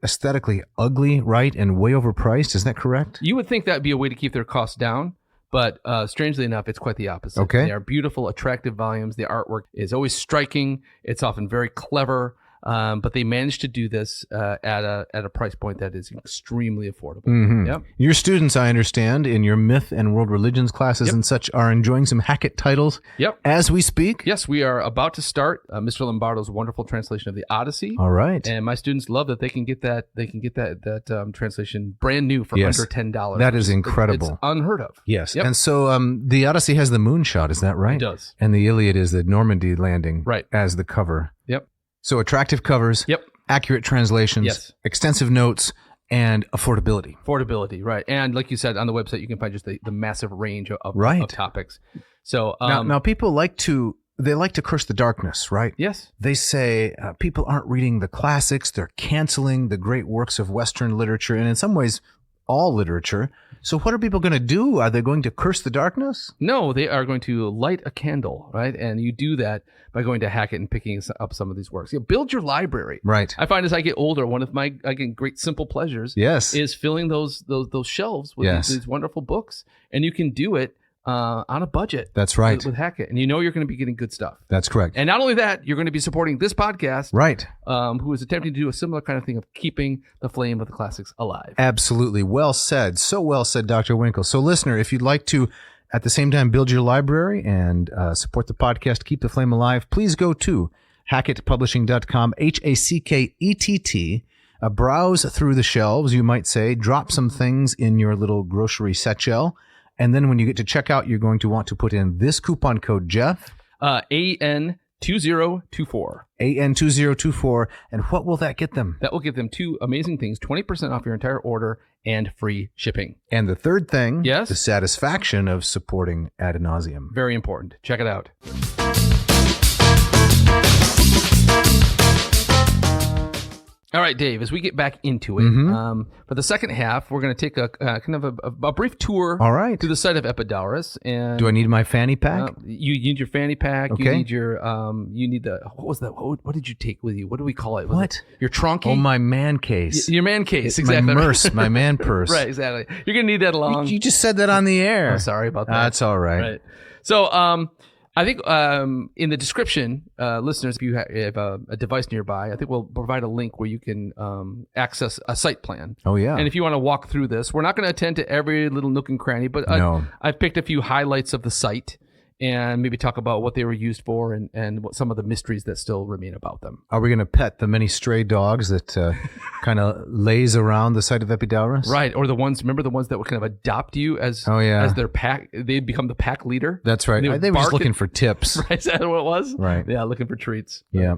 aesthetically ugly, right, and way overpriced. Is that correct? You would think that'd be a way to keep their costs down, but strangely enough, it's quite the opposite. Okay. They are beautiful, attractive volumes. The artwork is always striking. It's often very clever. But they managed to do this at a price point that is extremely affordable. Yep. Your students, I understand, in your myth and world religions classes and such, are enjoying some Hackett titles as we speak. Yes, we are about to start Mr. Lombardo's wonderful translation of the Odyssey. All right. And my students love that they can get that translation brand new for under $10. That is incredible. It's unheard of. Yes. Yep. And so the Odyssey has the moonshot, is that right? It does. And the Iliad is the Normandy landing as the cover. Yep. So attractive covers, accurate translations, extensive notes, and affordability. Affordability, right. And like you said, on the website, you can find just the massive range of topics. So now people like to curse the darkness, right? Yes. They say people aren't reading the classics. They're canceling the great works of Western literature, and in some ways, all literature. So what are people going to do? Are they going to curse the darkness? No, they are going to light a candle, right? And you do that by going to Hackett and picking up some of these works. Build your library. Right. I find as I get older, one of my, again, great simple pleasures is filling those shelves with these wonderful books. And you can do it on a budget. That's right. With Hackett. And you're going to be getting good stuff. That's correct. And not only that, you're going to be supporting this podcast. Right. Who is attempting to do a similar kind of thing of keeping the flame of the classics alive. Absolutely. Well said. So well said, Dr. Winkle. So listener, if you'd like to at the same time build your library and support the podcast, keep the flame alive, please go to hackettpublishing.com, HACKETT. Browse through the shelves, you might say, drop some things in your little grocery satchel. And then when you get to checkout, you're going to want to put in this coupon code, Jeff. AN2024. AN2024. And what will that get them? That will get them two amazing things, 20% off your entire order and free shipping. And the third thing, yes, the satisfaction of supporting Ad Nauseam. Very important. Check it out. All right, Dave, as we get back into it, for the second half, we're going to take a kind of a brief tour to the site of Epidauros. And do I need my fanny pack? You need your fanny pack. Okay. You need your, you need the, what was that? What did you take with you? What do we call it? What? Your trunky? Oh, my man case. Your man case, exactly. My purse, my man purse. Right, exactly. You're going to need that along. You just said that on the air. I'm sorry about that. That's all right. Right. So, I think in the description, listeners, if you have a device nearby, I think we'll provide a link where you can access a site plan. Oh, yeah. And if you want to walk through this, we're not going to attend to every little nook and cranny, but I've picked a few highlights of the site and maybe talk about what they were used for and what some of the mysteries that still remain about them. Are we going to pet the many stray dogs that kind of lays around the site of Epidauros? Right, or the ones, remember the ones that would kind of adopt you as their pack, they'd become the pack leader? That's right. They were just looking for tips. Right, is that what it was? Right. Yeah, looking for treats. Yeah.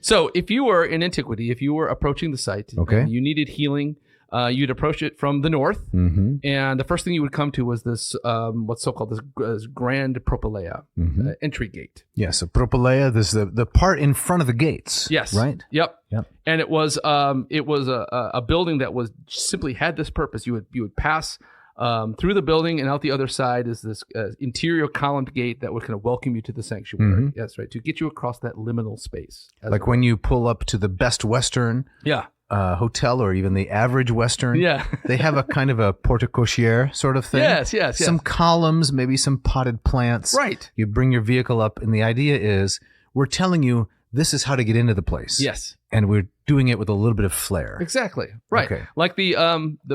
So if you were in antiquity, if you were approaching the site, and you needed healing, you'd approach it from the north, and the first thing you would come to was this, what's so-called this grand propylaea, entry gate. Yes, a propylaea. This is the part in front of the gates. Yes. Right. Yep. And it was a building that was simply had this purpose. You would pass through the building, and out the other side is this interior columned gate that would kind of welcome you to the sanctuary. That's right, to get you across that liminal space. Like when you pull up to the Best Western. Yeah. Hotel or even the average Western. Yeah. They have a kind of a porte cochere sort of thing. Yes. Some columns, maybe some potted plants. Right. You bring your vehicle up, and the idea is we're telling you this is how to get into the place. Yes. And we're doing it with a little bit of flair. Exactly. Right. Okay. Like the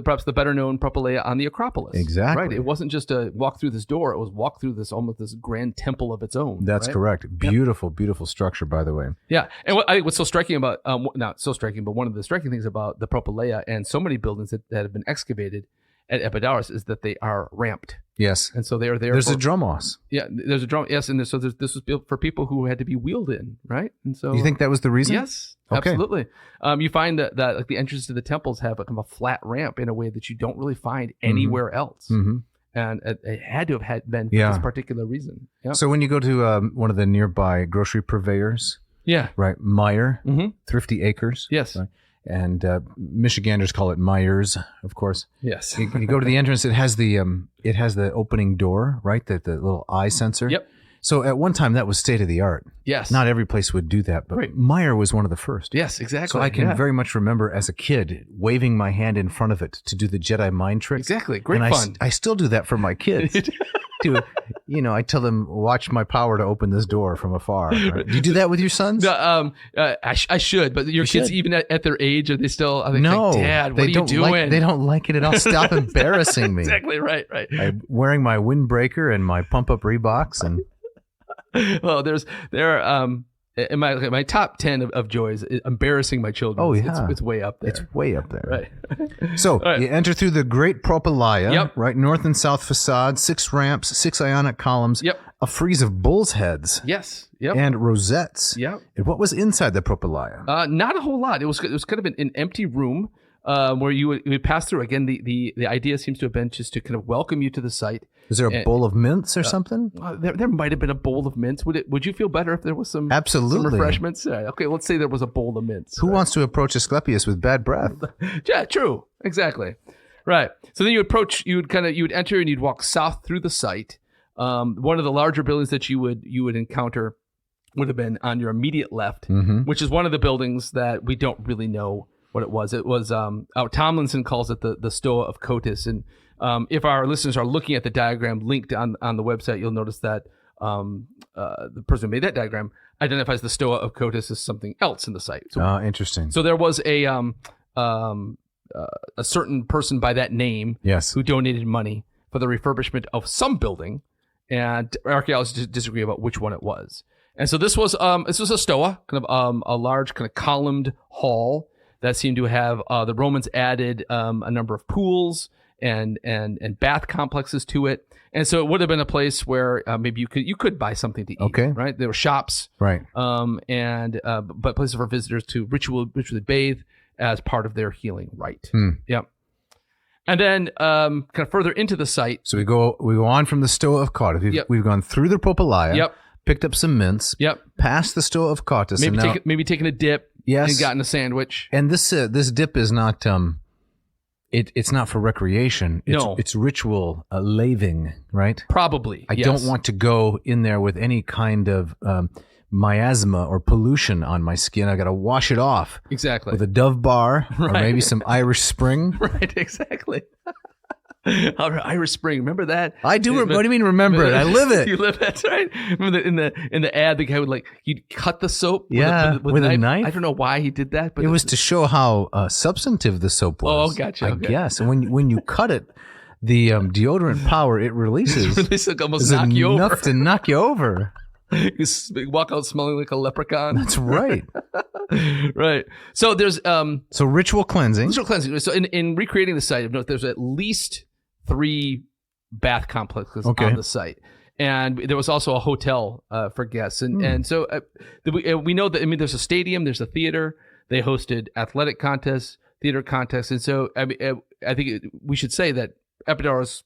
perhaps the better known propylaea on the Acropolis. Exactly. Right. It wasn't just a walk through this door. It was walk through this almost this grand temple of its own. That's correct. Beautiful, beautiful structure, by the way. Yeah. And what's so striking about, not so striking, but one of the striking things about the propylaea and so many buildings that have been excavated at Epidauros is that they are ramped. Yes. And so they are there. There's a dromos. Yeah, there's a drum. Yes, and this was built for people who had to be wheeled in, right? And so you think that was the reason? Yes, okay. Absolutely. You find that like the entrances to the temples have a kind of a flat ramp in a way that you don't really find anywhere else. And it had to have been for this particular reason. Yeah. So when you go to one of the nearby grocery purveyors, right, Meyer, Thrifty Acres, yes. Right? And Michiganders call it Myers, of course. Yes. You go to the entrance. It has the opening door, right? The little eye sensor. Yep. So at one time that was state of the art. Yes. Not every place would do that, but Meyer was one of the first. Yes, exactly. So I can very much remember as a kid waving my hand in front of it to do the Jedi mind trick. Exactly. Great and fun. I still do that for my kids. I tell them, watch my power to open this door from afar. Right? Do you do that with your sons? I should, but your kids, even at their age, are they still? Are they no, think, Dad, what are you doing? They don't like it at all. Stop embarrassing me. Exactly right. I'm wearing my windbreaker and my pump up Reeboks, and well, there are in my top 10 of joys, embarrassing my children. Oh yeah, it's way up there. It's way up there. Right. So you enter through the Great Propylaea. Yep. Right, north and south facade, 6 ramps, 6 ionic columns. Yep. A frieze of bull's heads. Yes. Yep. And rosettes. Yep. And what was inside the Propylaea? Not a whole lot. It was kind of an empty room where you would pass through. Again, the idea seems to have been just to kind of welcome you to the site. Is there a bowl of mints or something? There might have been a bowl of mints. Would you feel better if there was some refreshments? Okay, let's say there was a bowl of mints. Who wants to approach Asclepius with bad breath? Yeah, true. Exactly. Right. So then you would enter and you'd walk south through the site. One of the larger buildings that you would encounter would have been on your immediate left, which is one of the buildings that we don't really know what it was. It was Tomlinson calls it the Stoa of Cotys, and if our listeners are looking at the diagram linked on the website, you'll notice that the person who made that diagram identifies the Stoa of Cotys as something else in the site. So, interesting. So there was a certain person by that name who donated money for the refurbishment of some building, and archaeologists disagree about which one it was. And so this was a stoa, kind of a large kind of columned hall that seemed to have the Romans added a number of pools and bath complexes to it. And so it would have been a place where maybe you could buy something to eat. Okay. Right. There were shops. Right. But places for visitors to ritually bathe as part of their healing rite. Yep. And then kind of further into the site. So we go on from the Stoa of Cotys. We've gone through the Propylaea. Yep. Picked up some mints. Yep. Past the Stoa of Cotys. Maybe taking a dip. Yes. And gotten a sandwich. And this dip is not it's not for recreation. It's ritual laving, right? Probably. I don't want to go in there with any kind of miasma or pollution on my skin. I got to wash it off. Exactly. With a Dove bar or maybe some Irish Spring. Right, exactly. Irish Spring, remember that? I do. What do you mean remember it? I live it. You live it, right? Remember in the ad, the guy would he'd cut the soap with a knife. I don't know why he did that, but it was to show how substantive the soap was. Oh, gotcha. I guess. And when you cut it, the deodorant power it releases almost knock you over. Enough to knock you over. You walk out smelling like a leprechaun. That's right. Right. So there's so ritual cleansing. So in recreating the site, there's at least 3 bath complexes on the site, and there was also a hotel for guests, and so we know that. I mean, there's a stadium, there's a theater. They hosted athletic contests, theater contests, and so I think we should say that Epidauros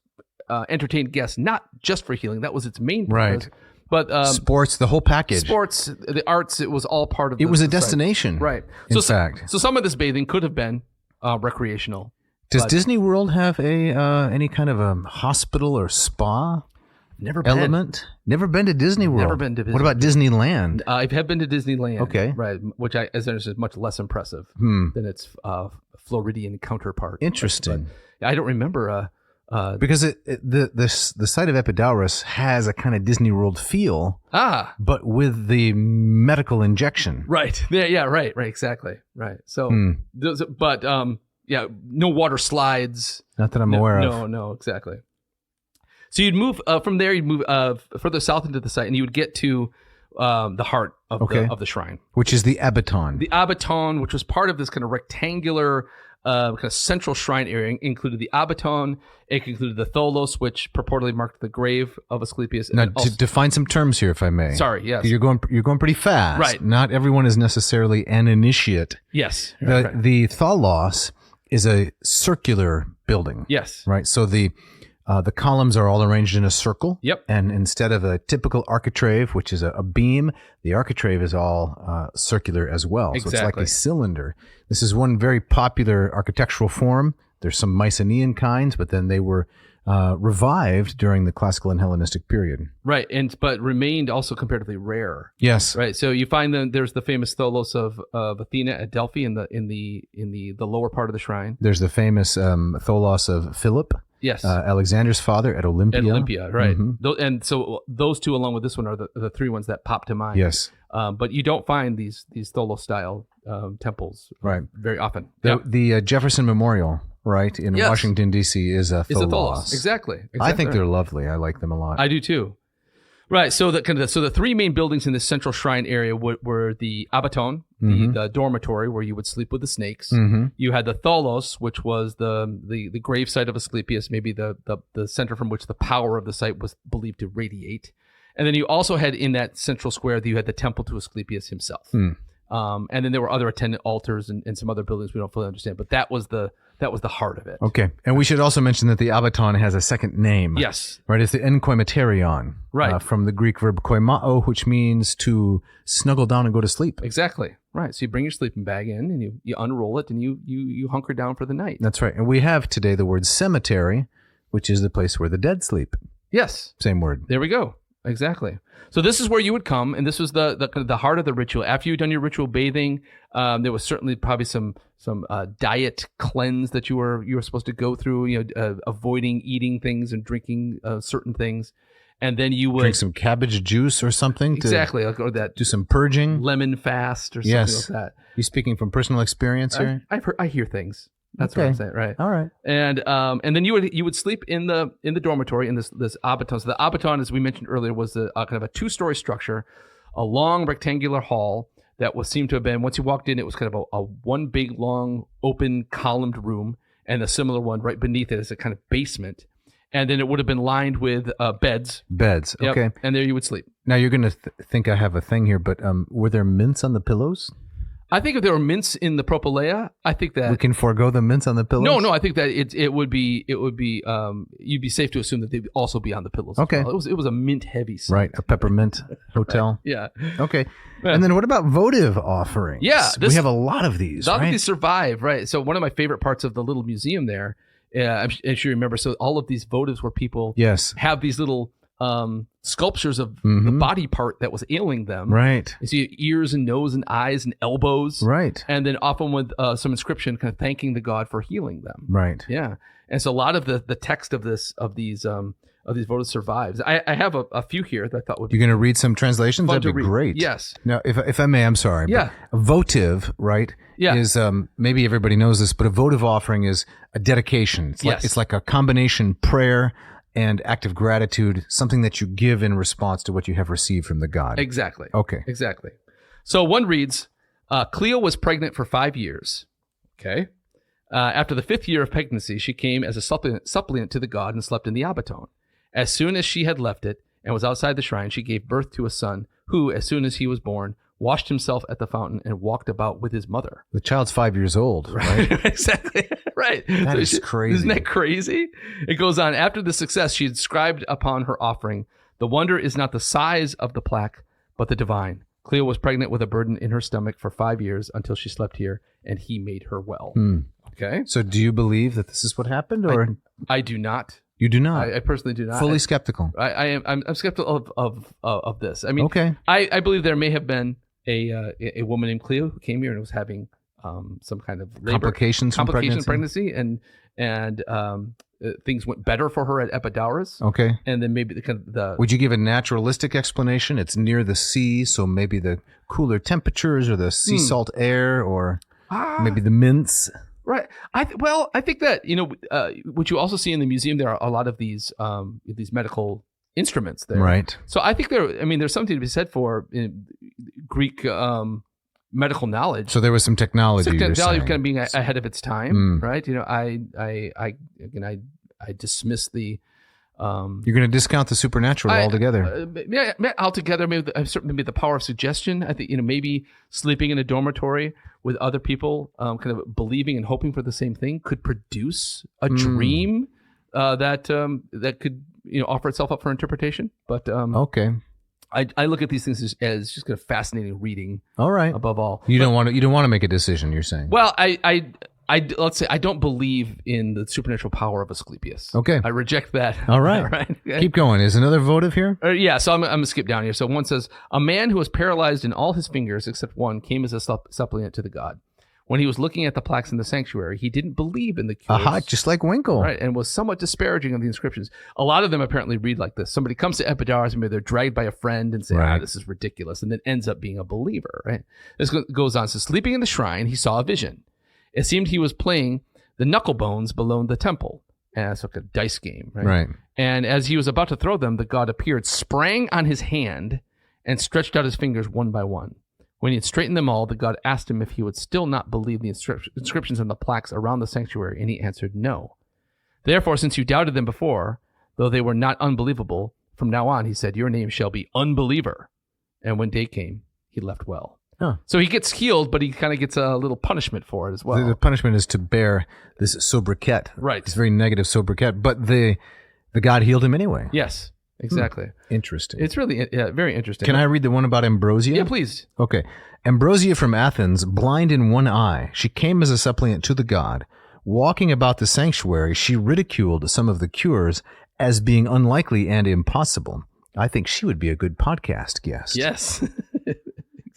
entertained guests not just for healing. That was its main purpose. Right. But sports, the whole package. Sports, the arts, it was all part of it. It was a site. Destination. Right. In fact. So some of this bathing could have been recreational. Does Disney World have any kind of a hospital or spa element? Never been to Disney World. Never been to Disney. What about Disneyland? I have been to Disneyland. Okay. Right. Which I understand is much less impressive than its Floridian counterpart. Interesting. But I don't remember. Because the site of Epidauros has a kind of Disney World feel, but with the medical injection. Right. Yeah. Right. Exactly. Right. So, but no water slides. Not that I'm aware of. No, exactly. So you'd move from there. You'd move further south into the site, and you would get to the heart of the shrine, which is the abaton. The abaton, which was part of this kind of rectangular. Kind of central shrine area included the abaton. It included the tholos, which purportedly marked the grave of Asclepius. Now, to define some terms here, if I may. Sorry, yes. You're going pretty fast. Right. Not everyone is necessarily an initiate. Yes. The tholos is a circular building. Yes. Right. So the columns are all arranged in a circle. Yep. And instead of a typical architrave, which is a beam, the architrave is all circular as well. Exactly. So it's like a cylinder. This is one very popular architectural form. There's some Mycenaean kinds, but then they were revived during the Classical and Hellenistic period. Right, but remained also comparatively rare. Yes. Right. So you find there's the famous tholos of Athena at Delphi in the lower part of the shrine. There's the famous tholos of Philip. Yes. Alexander's father at Olympia. At Olympia, right. Mm-hmm. And so those two, along with this one, are the 3 ones that pop to mind. Yes. But you don't find these tholos-style temples very often. The Jefferson Memorial, right, in Washington, D.C. is a tholos. It's a tholos. Exactly. I think they're lovely. I like them a lot. I do too. Right. So the 3 main buildings in this central shrine area were the abaton, the dormitory where you would sleep with the snakes. Mm-hmm. You had the tholos, which was the grave site of Asclepius, maybe the center from which the power of the site was believed to radiate. And then you also had in that central square you had the temple to Asclepius himself. And then there were other attendant altars and some other buildings we don't fully understand. But that was the That was the heart of it. Okay. And we should also mention that the abaton has a second name. Yes. Right. It's the enkoimeterion. Right. From the Greek verb koimao, which means to snuggle down and go to sleep. Exactly. Right. So you bring your sleeping bag in and you unroll it and you hunker down for the night. That's right. And we have today the word cemetery, which is the place where the dead sleep. Yes. Same word. There we go. Exactly. So this is where you would come, and this was the heart of the ritual. After you'd done your ritual bathing, there was certainly probably some diet cleanse that you were supposed to go through. Avoiding eating things and drinking certain things, and then you would drink some cabbage juice or something. Exactly, or that do some purging, lemon fast or something like that. You speaking from personal experience here? I hear things. That's what I'm saying, right? All right. And then you would sleep in the dormitory in this abaton. So the abaton, as we mentioned earlier, was kind of a 2-story structure, a long rectangular hall that seemed to have been, once you walked in, it was kind of a one big long open columned room, and a similar one right beneath it as a kind of basement. And then it would have been lined with beds. Beds. Yep. Okay. And there you would sleep. Now you're going to think I have a thing here, but were there mints on the pillows? I think if there were mints in the propylaea, I think that we can forego the mints on the pillows. No, I think that it would be you'd be safe to assume that they'd also be on the pillows. Okay, as well. It was a mint heavy scent. Right, a peppermint hotel. Right. Yeah. Okay, and then what about votive offerings? Yeah, we have a lot of these. A lot of these survive, right? So one of my favorite parts of the little museum there, I'm sure you remember. So all of these votives where people have these little sculptures of the body part that was ailing them. Right. You see ears and nose and eyes and elbows. Right. And then often with some inscription kind of thanking the god for healing them. Right. Yeah. And so a lot of the text of these votives survives. I have a few here that I thought would be. You're going to read some translations? That'd be great. Yes. Now, if I may, I'm sorry. Yeah. But a votive, right? Yeah. Is maybe everybody knows this, but a votive offering is a dedication. It's like a combination prayer and act of gratitude, something that you give in response to what you have received from the god. Exactly. Okay. Exactly. So one reads, Cleo was pregnant for 5 years. Okay. After the 5th year of pregnancy, she came as a suppliant to the god and slept in the abaton. As soon as she had left it and was outside the shrine, she gave birth to a son who, as soon as he was born, washed himself at the fountain and walked about with his mother. The child's 5 years old, right? Exactly. Right. That is crazy. Isn't that crazy? It goes on. After the success, she inscribed upon her offering, the wonder is not the size of the plaque, but the divine. Cleo was pregnant with a burden in her stomach for 5 years until she slept here, and he made her well. Okay. So do you believe that this is what happened, or I do not. You do not? I personally do not. Fully skeptical. I'm skeptical of this. I mean, okay. I believe there may have been a woman named Cleo who came here and was having some kind of complications from pregnancy, and things went better for her at Epidauros. Okay. And then maybe the would you give a naturalistic explanation? It's near the sea, so maybe the cooler temperatures or the sea salt air, or maybe the mints. Right. I think that what you also see in the museum, there are a lot of these medical instruments there. Right. So I think there's something to be said for Greek medical knowledge. So there was some technology. Technology kind of being ahead of its time, right? I dismiss the. You're going to discount the supernatural altogether. Altogether. Maybe the power of suggestion. I think maybe sleeping in a dormitory with other people, kind of believing and hoping for the same thing, could produce a dream that could offer itself up for interpretation. But okay. I look at these things as just kind of fascinating reading. All right. Above all, you don't want to make a decision. You're saying. Well, let's say I don't believe in the supernatural power of Asclepius. Okay. I reject that. All right. Right? Keep going. Is another votive here? Yeah. So I'm going to skip down here. So one says, a man who was paralyzed in all his fingers except one came as a suppliant to the god. When he was looking at the plaques in the sanctuary, he didn't believe in the cures. Aha, just like Winkle. Right, and was somewhat disparaging of the inscriptions. A lot of them apparently read like this. Somebody comes to Epidauros and maybe they're dragged by a friend and say, this is ridiculous, and then ends up being a believer, right? This goes on. So sleeping in the shrine, he saw a vision. It seemed he was playing the knuckle bones below the temple. And it's like a dice game, right? Right. And as he was about to throw them, the god appeared, sprang on his hand, and stretched out his fingers one by one. When he had straightened them all, the god asked him if he would still not believe the inscriptions on the plaques around the sanctuary, and he answered no. Therefore, since you doubted them before, though they were not unbelievable, from now on, he said, your name shall be Unbeliever. And when day came, he left well. Huh. So he gets healed, but he kind of gets a little punishment for it as well. The punishment is to bear this sobriquet. Right. This very negative sobriquet. But the god healed him anyway. Yes, exactly. Interesting. It's really very interesting. Can I read the one about Ambrosia? Yeah, please. Okay. Ambrosia from Athens, blind in one eye, she came as a suppliant to the god. Walking about the sanctuary, she ridiculed some of the cures as being unlikely and impossible. I think she would be a good podcast guest. Yes.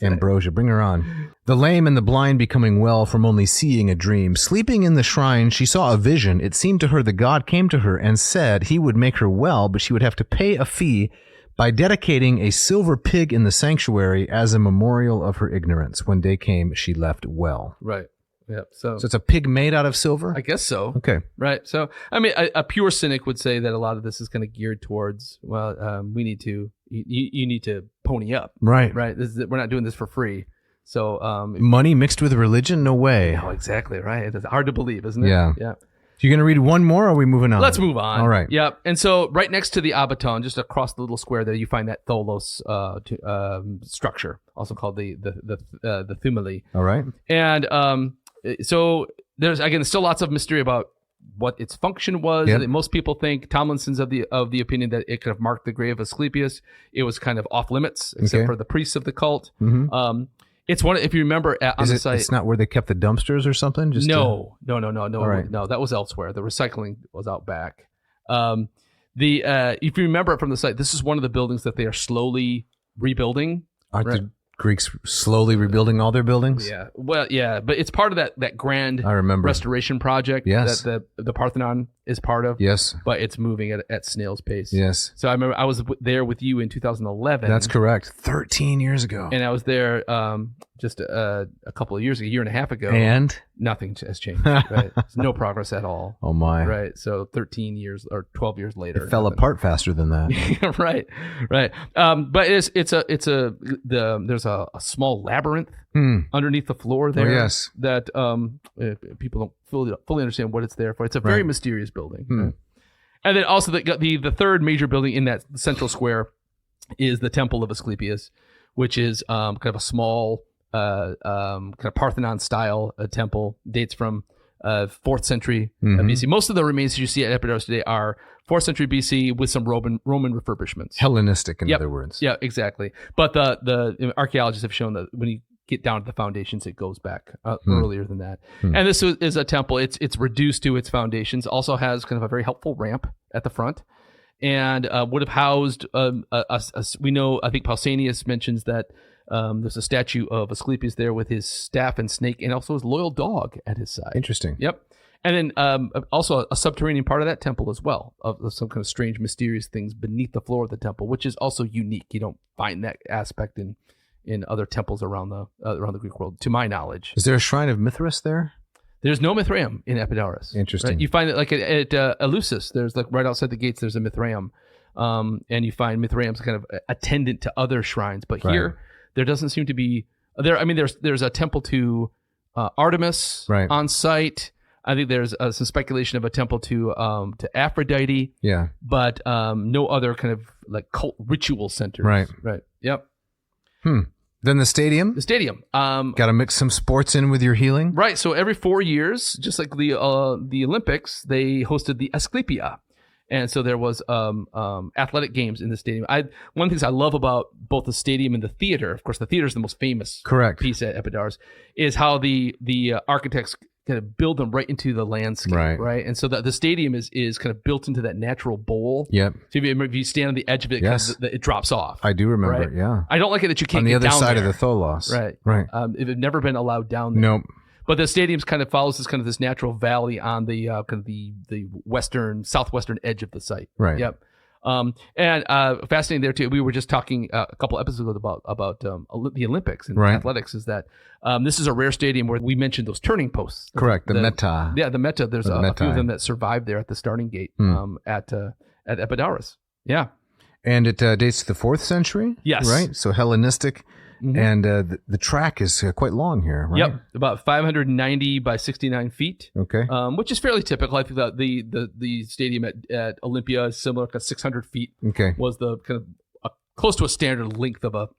Ambrosia, bring her on. The lame and the blind becoming well from only seeing a dream. Sleeping in the shrine, she saw a vision. It seemed to her the god came to her and said he would make her well, but she would have to pay a fee by dedicating a silver pig in the sanctuary as a memorial of her ignorance. When day came, she left well. Right. Yep. So it's a pig made out of silver? I guess so. Okay. Right. So, I mean, a pure cynic would say that a lot of this is kind of geared towards, we need to, you need to pony up. Right. Right. We're not doing this for free. So, money mixed with religion? No way. Oh, exactly. Right. It's hard to believe, isn't it? Yeah. Yeah. You're going to read one more, or are we moving on? Let's move on. All right. Yep. And so right next to the abaton, just across the little square there, you find that tholos structure, also called the thumuli. All right. And so there's still lots of mystery about what its function was. Yep. Most people think, Tomlinson's of the opinion that it could have marked the grave of Asclepius. It was kind of off limits, except for the priests of the cult. Mm-hmm. It's one. If you remember on the site, it's not where they kept the dumpsters or something. No. Right. No, that was elsewhere. The recycling was out back. If you remember it from the site, this is one of the buildings that they are slowly rebuilding. Aren't the Greeks slowly rebuilding all their buildings? Yeah. Well, yeah, but it's part of that grand I remember. restoration project Yes. that the Parthenon is part of. Yes. But it's moving at snail's pace. Yes. So I remember I was there with you in 2011. That's correct. 13 years ago. And I was there just a couple of years, a year and a half ago. And? Nothing has changed. Right? There's no progress at all. Oh, my. Right. So 13 years or 12 years later. It fell apart faster than that. Right. But there's a small labyrinth underneath the floor there. Oh, yes. That people don't fully understand what it's there for. It's a very mysterious building. Right? And then also the third major building in that central square is the Temple of Aesclepius, which is kind of a small kind of Parthenon style temple. Dates from 4th century BC. Most of the remains you see at Epidauros today are 4th century BC with some Roman refurbishments. Hellenistic, in other words. Yeah, exactly. But the archaeologists have shown that when you get down to the foundations, it goes back earlier than that. And this is a temple. It's reduced to its foundations. Also has kind of a very helpful ramp at the front, and would have housed. We know. I think Pausanias mentions that there's a statue of Asclepius there with his staff and snake, and also his loyal dog at his side. Interesting. Yep. And then also a subterranean part of that temple as well, of some kind of strange, mysterious things beneath the floor of the temple, which is also unique. You don't find that aspect in other temples around the Greek world, to my knowledge. Is there a shrine of Mithras there? There's no Mithraeum in Epidauros. Interesting. Right? You find it like at Eleusis. There's like right outside the gates. There's a Mithraeum, and you find Mithraeums kind of attendant to other shrines. But here, there doesn't seem to be there. I mean, there's a temple to Artemis on site. I think there's some speculation of a temple to Aphrodite. Yeah. But no other kind of like cult ritual centers. Right. Yep. Then the stadium? The stadium. Got to mix some sports in with your healing? Right. So every 4 years, just like the Olympics, they hosted the Asclepia. And so there was athletic games in the stadium. One of the things I love about both the stadium and the theater, of course, the theater is the most famous piece at Epidauros, is how the architects kind of build them right into the landscape, right? And so the stadium is kind of built into that natural bowl. Yep. So if you stand on the edge of it, it drops off. I do remember it, yeah. I don't like it that you can't on the get other down side there. of the tholos. Right. It had never been allowed down there. Nope. But the stadium kind of follows this natural valley on the kind of the southwestern edge of the site. Right. Yep. And fascinating there too. We were just talking a couple episodes ago about the Olympics and athletics. Is that this is a rare stadium where we mentioned those turning posts. Correct. The meta. Yeah, the meta. There's a few of them that survived there at the starting gate at Epidauros. Yeah. And it dates to the 4th century. Yes. Right. So Hellenistic. And the track is quite long here, right? Yep, about 590 by 69 feet. Okay, which is fairly typical. I think that the stadium at Olympia is similar, 600 feet. Okay, was the kind of close to a standard length of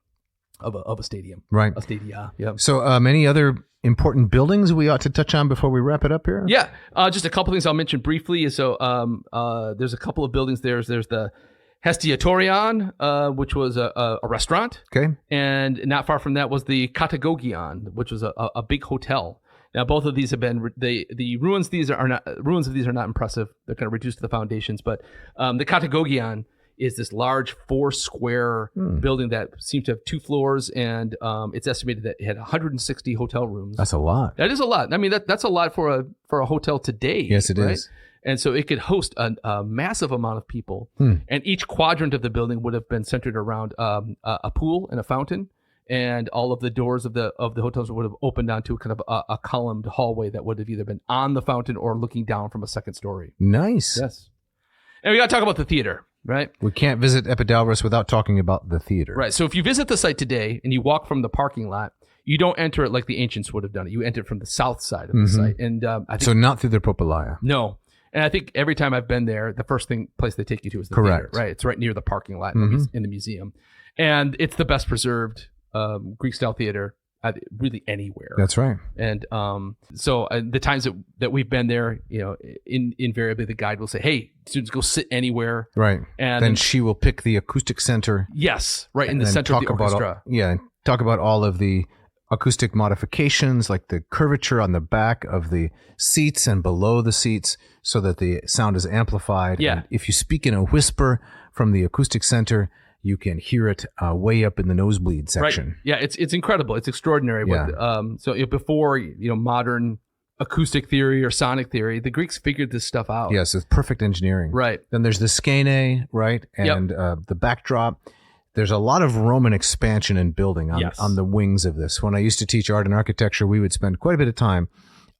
of a stadium. Right. A stadia. Yeah. So any other important buildings we ought to touch on before we wrap it up here? Yeah. Just a couple things I'll mention briefly. So there's a couple of buildings there. There's the Hestiatorion, which was a restaurant. Okay. And not far from that was the Katagogion, which was a big hotel. Now, both of these have been the ruins. These are not ruins of these are not impressive. They're kind of reduced to the foundations. But the Katagogion is this large 4-square building that seems to have 2 floors, and it's estimated that it had 160 hotel rooms. That's a lot. That is a lot. I mean, that's a lot for a hotel today. Yes, it is. And so it could host a massive amount of people. And each quadrant of the building would have been centered around a pool and a fountain. And all of the doors of the hotels would have opened onto kind of a columned hallway that would have either been on the fountain or looking down from a second story. Nice. Yes. And we got to talk about the theater, right? We can't visit Epidauros without talking about the theater. Right. So if you visit the site today and you walk from the parking lot, you don't enter it like the ancients would have done it. You enter it from the south side of the site. And I think, so not through the Propylaea. No. And I think every time I've been there, the first place they take you to is the Correct. theater, right? It's right near the parking lot in the museum. And it's the best preserved Greek-style theater really anywhere. That's right. And so the times that we've been there, invariably the guide will say, hey, students, go sit anywhere. Right. And then she will pick the acoustic center. Yes, right in the center of the orchestra. Talk about all of the acoustic modifications, like the curvature on the back of the seats and below the seats so that the sound is amplified. Yeah. And if you speak in a whisper from the acoustic center, you can hear it way up in the nosebleed section. Right. Yeah, it's incredible. It's extraordinary. Yeah. Before modern acoustic theory or sonic theory, the Greeks figured this stuff out. Yes, it's perfect engineering. Right. Then there's the skene, right, and the backdrop. There's a lot of Roman expansion and building on the wings of this. When I used to teach art and architecture, we would spend quite a bit of time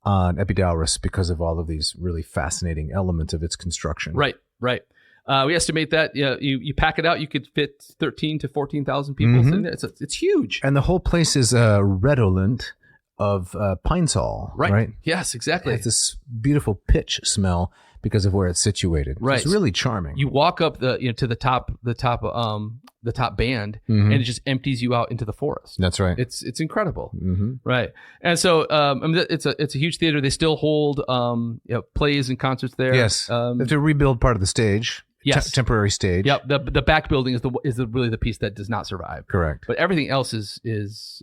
on Epidauros because of all of these really fascinating elements of its construction. Right. We estimate that you pack it out, you could fit 13 to 14,000 people in there. It's huge. And the whole place is redolent of pine sol. Right. Yes, exactly. It has this beautiful pitch smell because of where it's situated. Right. It's really charming. You walk up to the top band, and it just empties you out into the forest. That's right. It's incredible. Right. And so it's a huge theater. They still hold plays and concerts there. Yes. They have to rebuild part of the stage. Yes. Temporary stage. Yep. The back building is really the piece that does not survive. Correct. But everything else is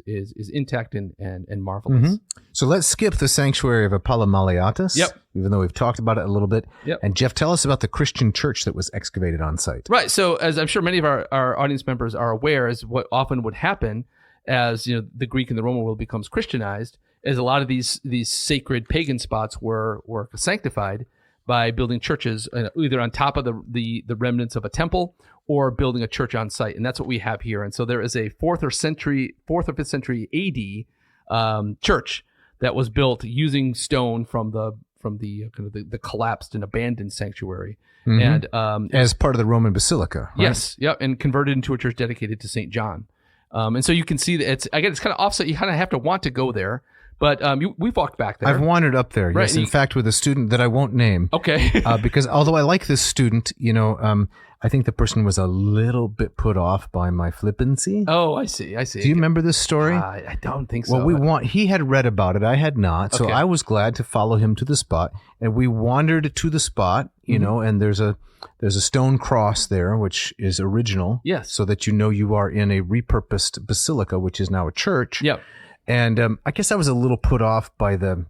intact and marvelous. So let's skip the sanctuary of Apollo-Maleatus. Yep. Even though we've talked about it a little bit. Yep. And Jeff, tell us about the Christian church that was excavated on site. Right. So as I'm sure many of our audience members are aware, is what often would happen as the Greek and the Roman world becomes Christianized, is a lot of these sacred pagan spots were sanctified by building churches either on top of the remnants of a temple or building a church on site. And that's what we have here. And so there is a 4th or 5th century AD church that was built using stone from the kind of the collapsed and abandoned sanctuary. And as part of the Roman basilica. Right? Yes. Yep. And converted into a church dedicated to St. John. And so you can see that it's kind of offset. You kind of have to want to go there. But we've walked back there. I've wandered up there, right, yes. In fact, with a student that I won't name. Okay. Because although I like this student, I think the person was a little bit put off by my flippancy. Oh, I see. Do you remember this story? I don't think so. Well, he had read about it. I had not. So I was glad to follow him to the spot. And we wandered to the spot, and there's a stone cross there, which is original. Yes. So that you are in a repurposed basilica, which is now a church. Yep. And I guess I was a little put off by the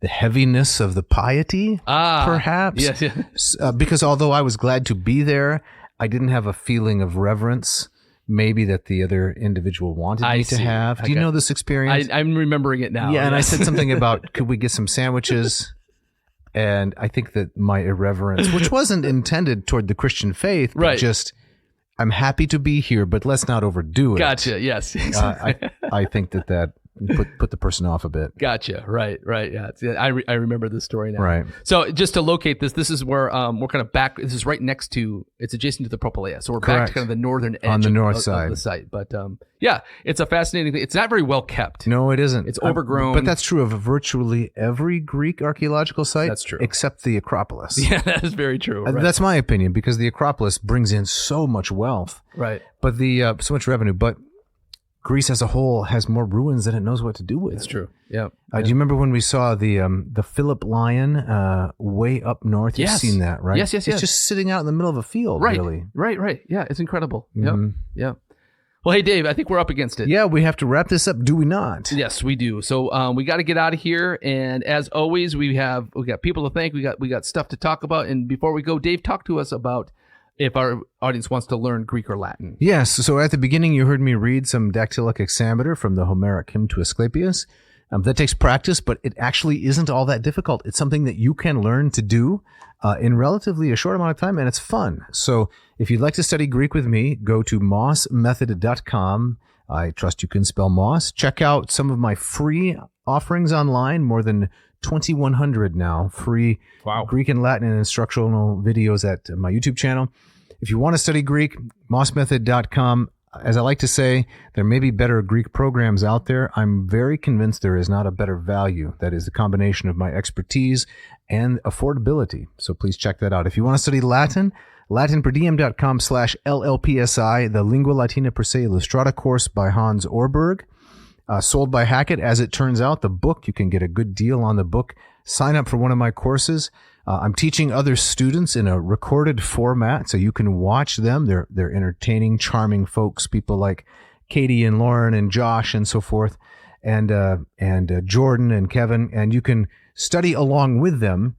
heaviness of the piety, perhaps. Yes. Because although I was glad to be there, I didn't have a feeling of reverence, maybe that the other individual wanted me to have. Do you know this experience? I'm remembering it now. Yeah, and I said something about, could we get some sandwiches? And I think that my irreverence, which wasn't intended toward the Christian faith, but just, I'm happy to be here, but let's not overdo it. Gotcha. Yes. I think that put the person off a bit. Gotcha. Right. Yeah. I remember this story now. Right. So just to locate this is where we're kind of back. This is right next to. It's adjacent to the Propylaea. So we're back to kind of the northern edge on the north of side of the site. But it's a fascinating thing. It's not very well kept. No, it isn't. It's overgrown. But that's true of virtually every Greek archaeological site. That's true. Except the Acropolis. Yeah, that is very true. Right. That's my opinion, because the Acropolis brings in so much wealth. Right. But so much revenue. But Greece as a whole has more ruins than it knows what to do with. It's true. Yeah. Do you remember when we saw the Philip lion way up north? You've seen that, right? Yes. It's just sitting out in the middle of a field, Right. really. Right. Yeah, it's incredible. Mhm. Yep. Yeah. Well, hey, Dave, I think we're up against it. Yeah, we have to wrap this up, do we not? Yes, we do. So we got to get out of here, and as always, we got people to thank. We got stuff to talk about, and before we go, Dave, talk to us about if our audience wants to learn Greek or Latin. Yes. So at the beginning, you heard me read some dactylic hexameter from the Homeric hymn to Asclepius. That takes practice, but it actually isn't all that difficult. It's something that you can learn to do in relatively a short amount of time, and it's fun. So if you'd like to study Greek with me, go to mossmethod.com. I trust you can spell Moss. Check out some of my free offerings online, more than 2,100 now, free Greek and Latin and instructional videos at my YouTube channel. If you want to study Greek, mossmethod.com. As I like to say, there may be better Greek programs out there. I'm very convinced there is not a better value. That is the combination of my expertise and affordability. So please check that out. If you want to study Latin, latinperdiem.com/LLPSI, the Lingua Latina per se Illustrata course by Hans Orberg, sold by Hackett. As it turns out, the book, you can get a good deal on the book. Sign up for one of my courses. I'm teaching other students in a recorded format, so you can watch them. They're entertaining, charming folks, people like Katie and Lauren and Josh and so forth, and Jordan and Kevin, and you can study along with them,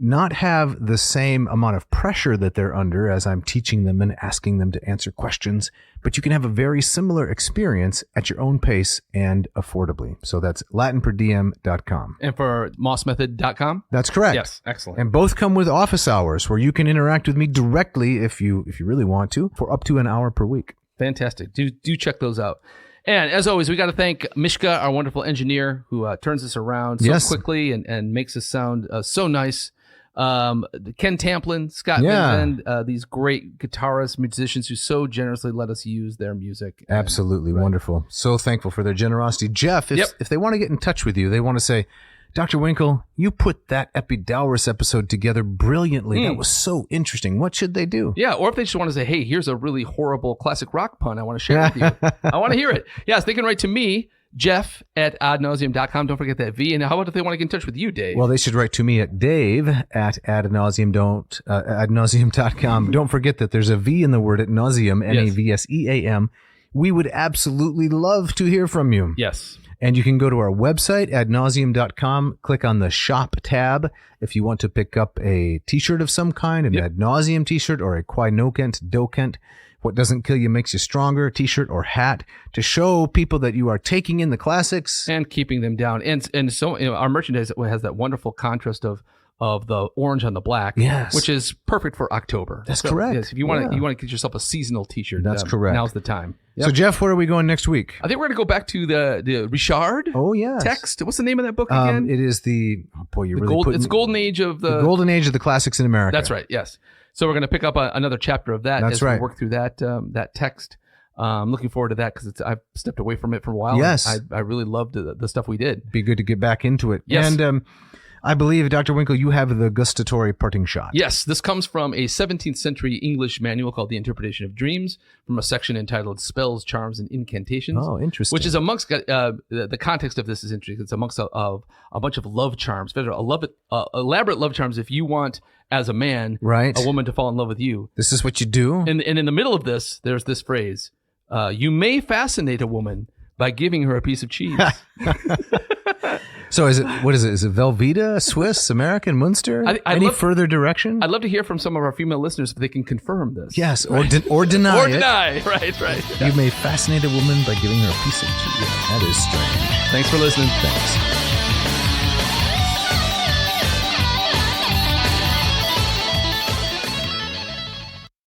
not have the same amount of pressure that they're under as I'm teaching them and asking them to answer questions, but you can have a very similar experience at your own pace and affordably. So that's latinperdiem.com. And for mossmethod.com? That's correct. Yes, excellent. And both come with office hours where you can interact with me directly if you really want to, for up to an hour per week. Fantastic. Do check those out. And as always, we got to thank Mishka, our wonderful engineer, who turns us around so quickly and makes us sound so nice. Ken Tamplin, Scott Vincent, these great guitarists, musicians who so generously let us use their music. Absolutely wonderful. So thankful for their generosity. Jeff, if they want to get in touch with you, they want to say, Dr. Winkle, you put that Epidauros episode together brilliantly. That was so interesting. What should they do? Yeah, or if they just want to say, hey, here's a really horrible classic rock pun I want to share with you. I want to hear it. Yes, they can write to me, Jeff at adnauseum.com. Don't forget that V. And how about if they want to get in touch with you, Dave? Well, they should write to me at Dave at adnauseum.com. Don't forget that there's a V in the word at nauseum, Navseam. We would absolutely love to hear from you. Yes. And you can go to our website, adnauseum.com, click on the shop tab if you want to pick up a t-shirt of some kind, an ad nauseum t-shirt or a quae nocent, docent, what doesn't kill you makes you stronger t-shirt or hat to show people that you are taking in the classics and keeping them down. And so our merchandise has that wonderful contrast of the orange on the black, which is perfect for October. That's correct. Yes, if you want to get yourself a seasonal t-shirt, that's correct. Now's the time. Yep. So Jeff, where are we going next week? I think we're going to go back to the Richard text. What's the name of that book again? It is it's Golden Age of the Golden Age of the Classics in America. That's right. Yes. So we're going to pick up another chapter of that as we work through that text. I'm looking forward to that because I've stepped away from it for a while. Yes. I really loved the stuff we did. Be good to get back into it. Yes. And I believe, Dr. Winkle, you have the gustatory parting shot. Yes, this comes from a 17th century English manual called The Interpretation of Dreams, from a section entitled Spells, Charms, and Incantations. Oh, interesting. Which is amongst, the context of this is interesting. It's amongst a bunch of love charms, elaborate love charms if you want, as a man, a woman to fall in love with you. This is what you do. And in the middle of this, there's this phrase, you may fascinate a woman by giving her a piece of cheese. So what is it? Is it Velveeta, Swiss, American, Munster? Any further direction? I'd love to hear from some of our female listeners if they can confirm this. Yes, or deny it. Or deny, right. You may fascinate a woman by giving her a piece of cheese. That is strange. Thanks for listening. Thanks.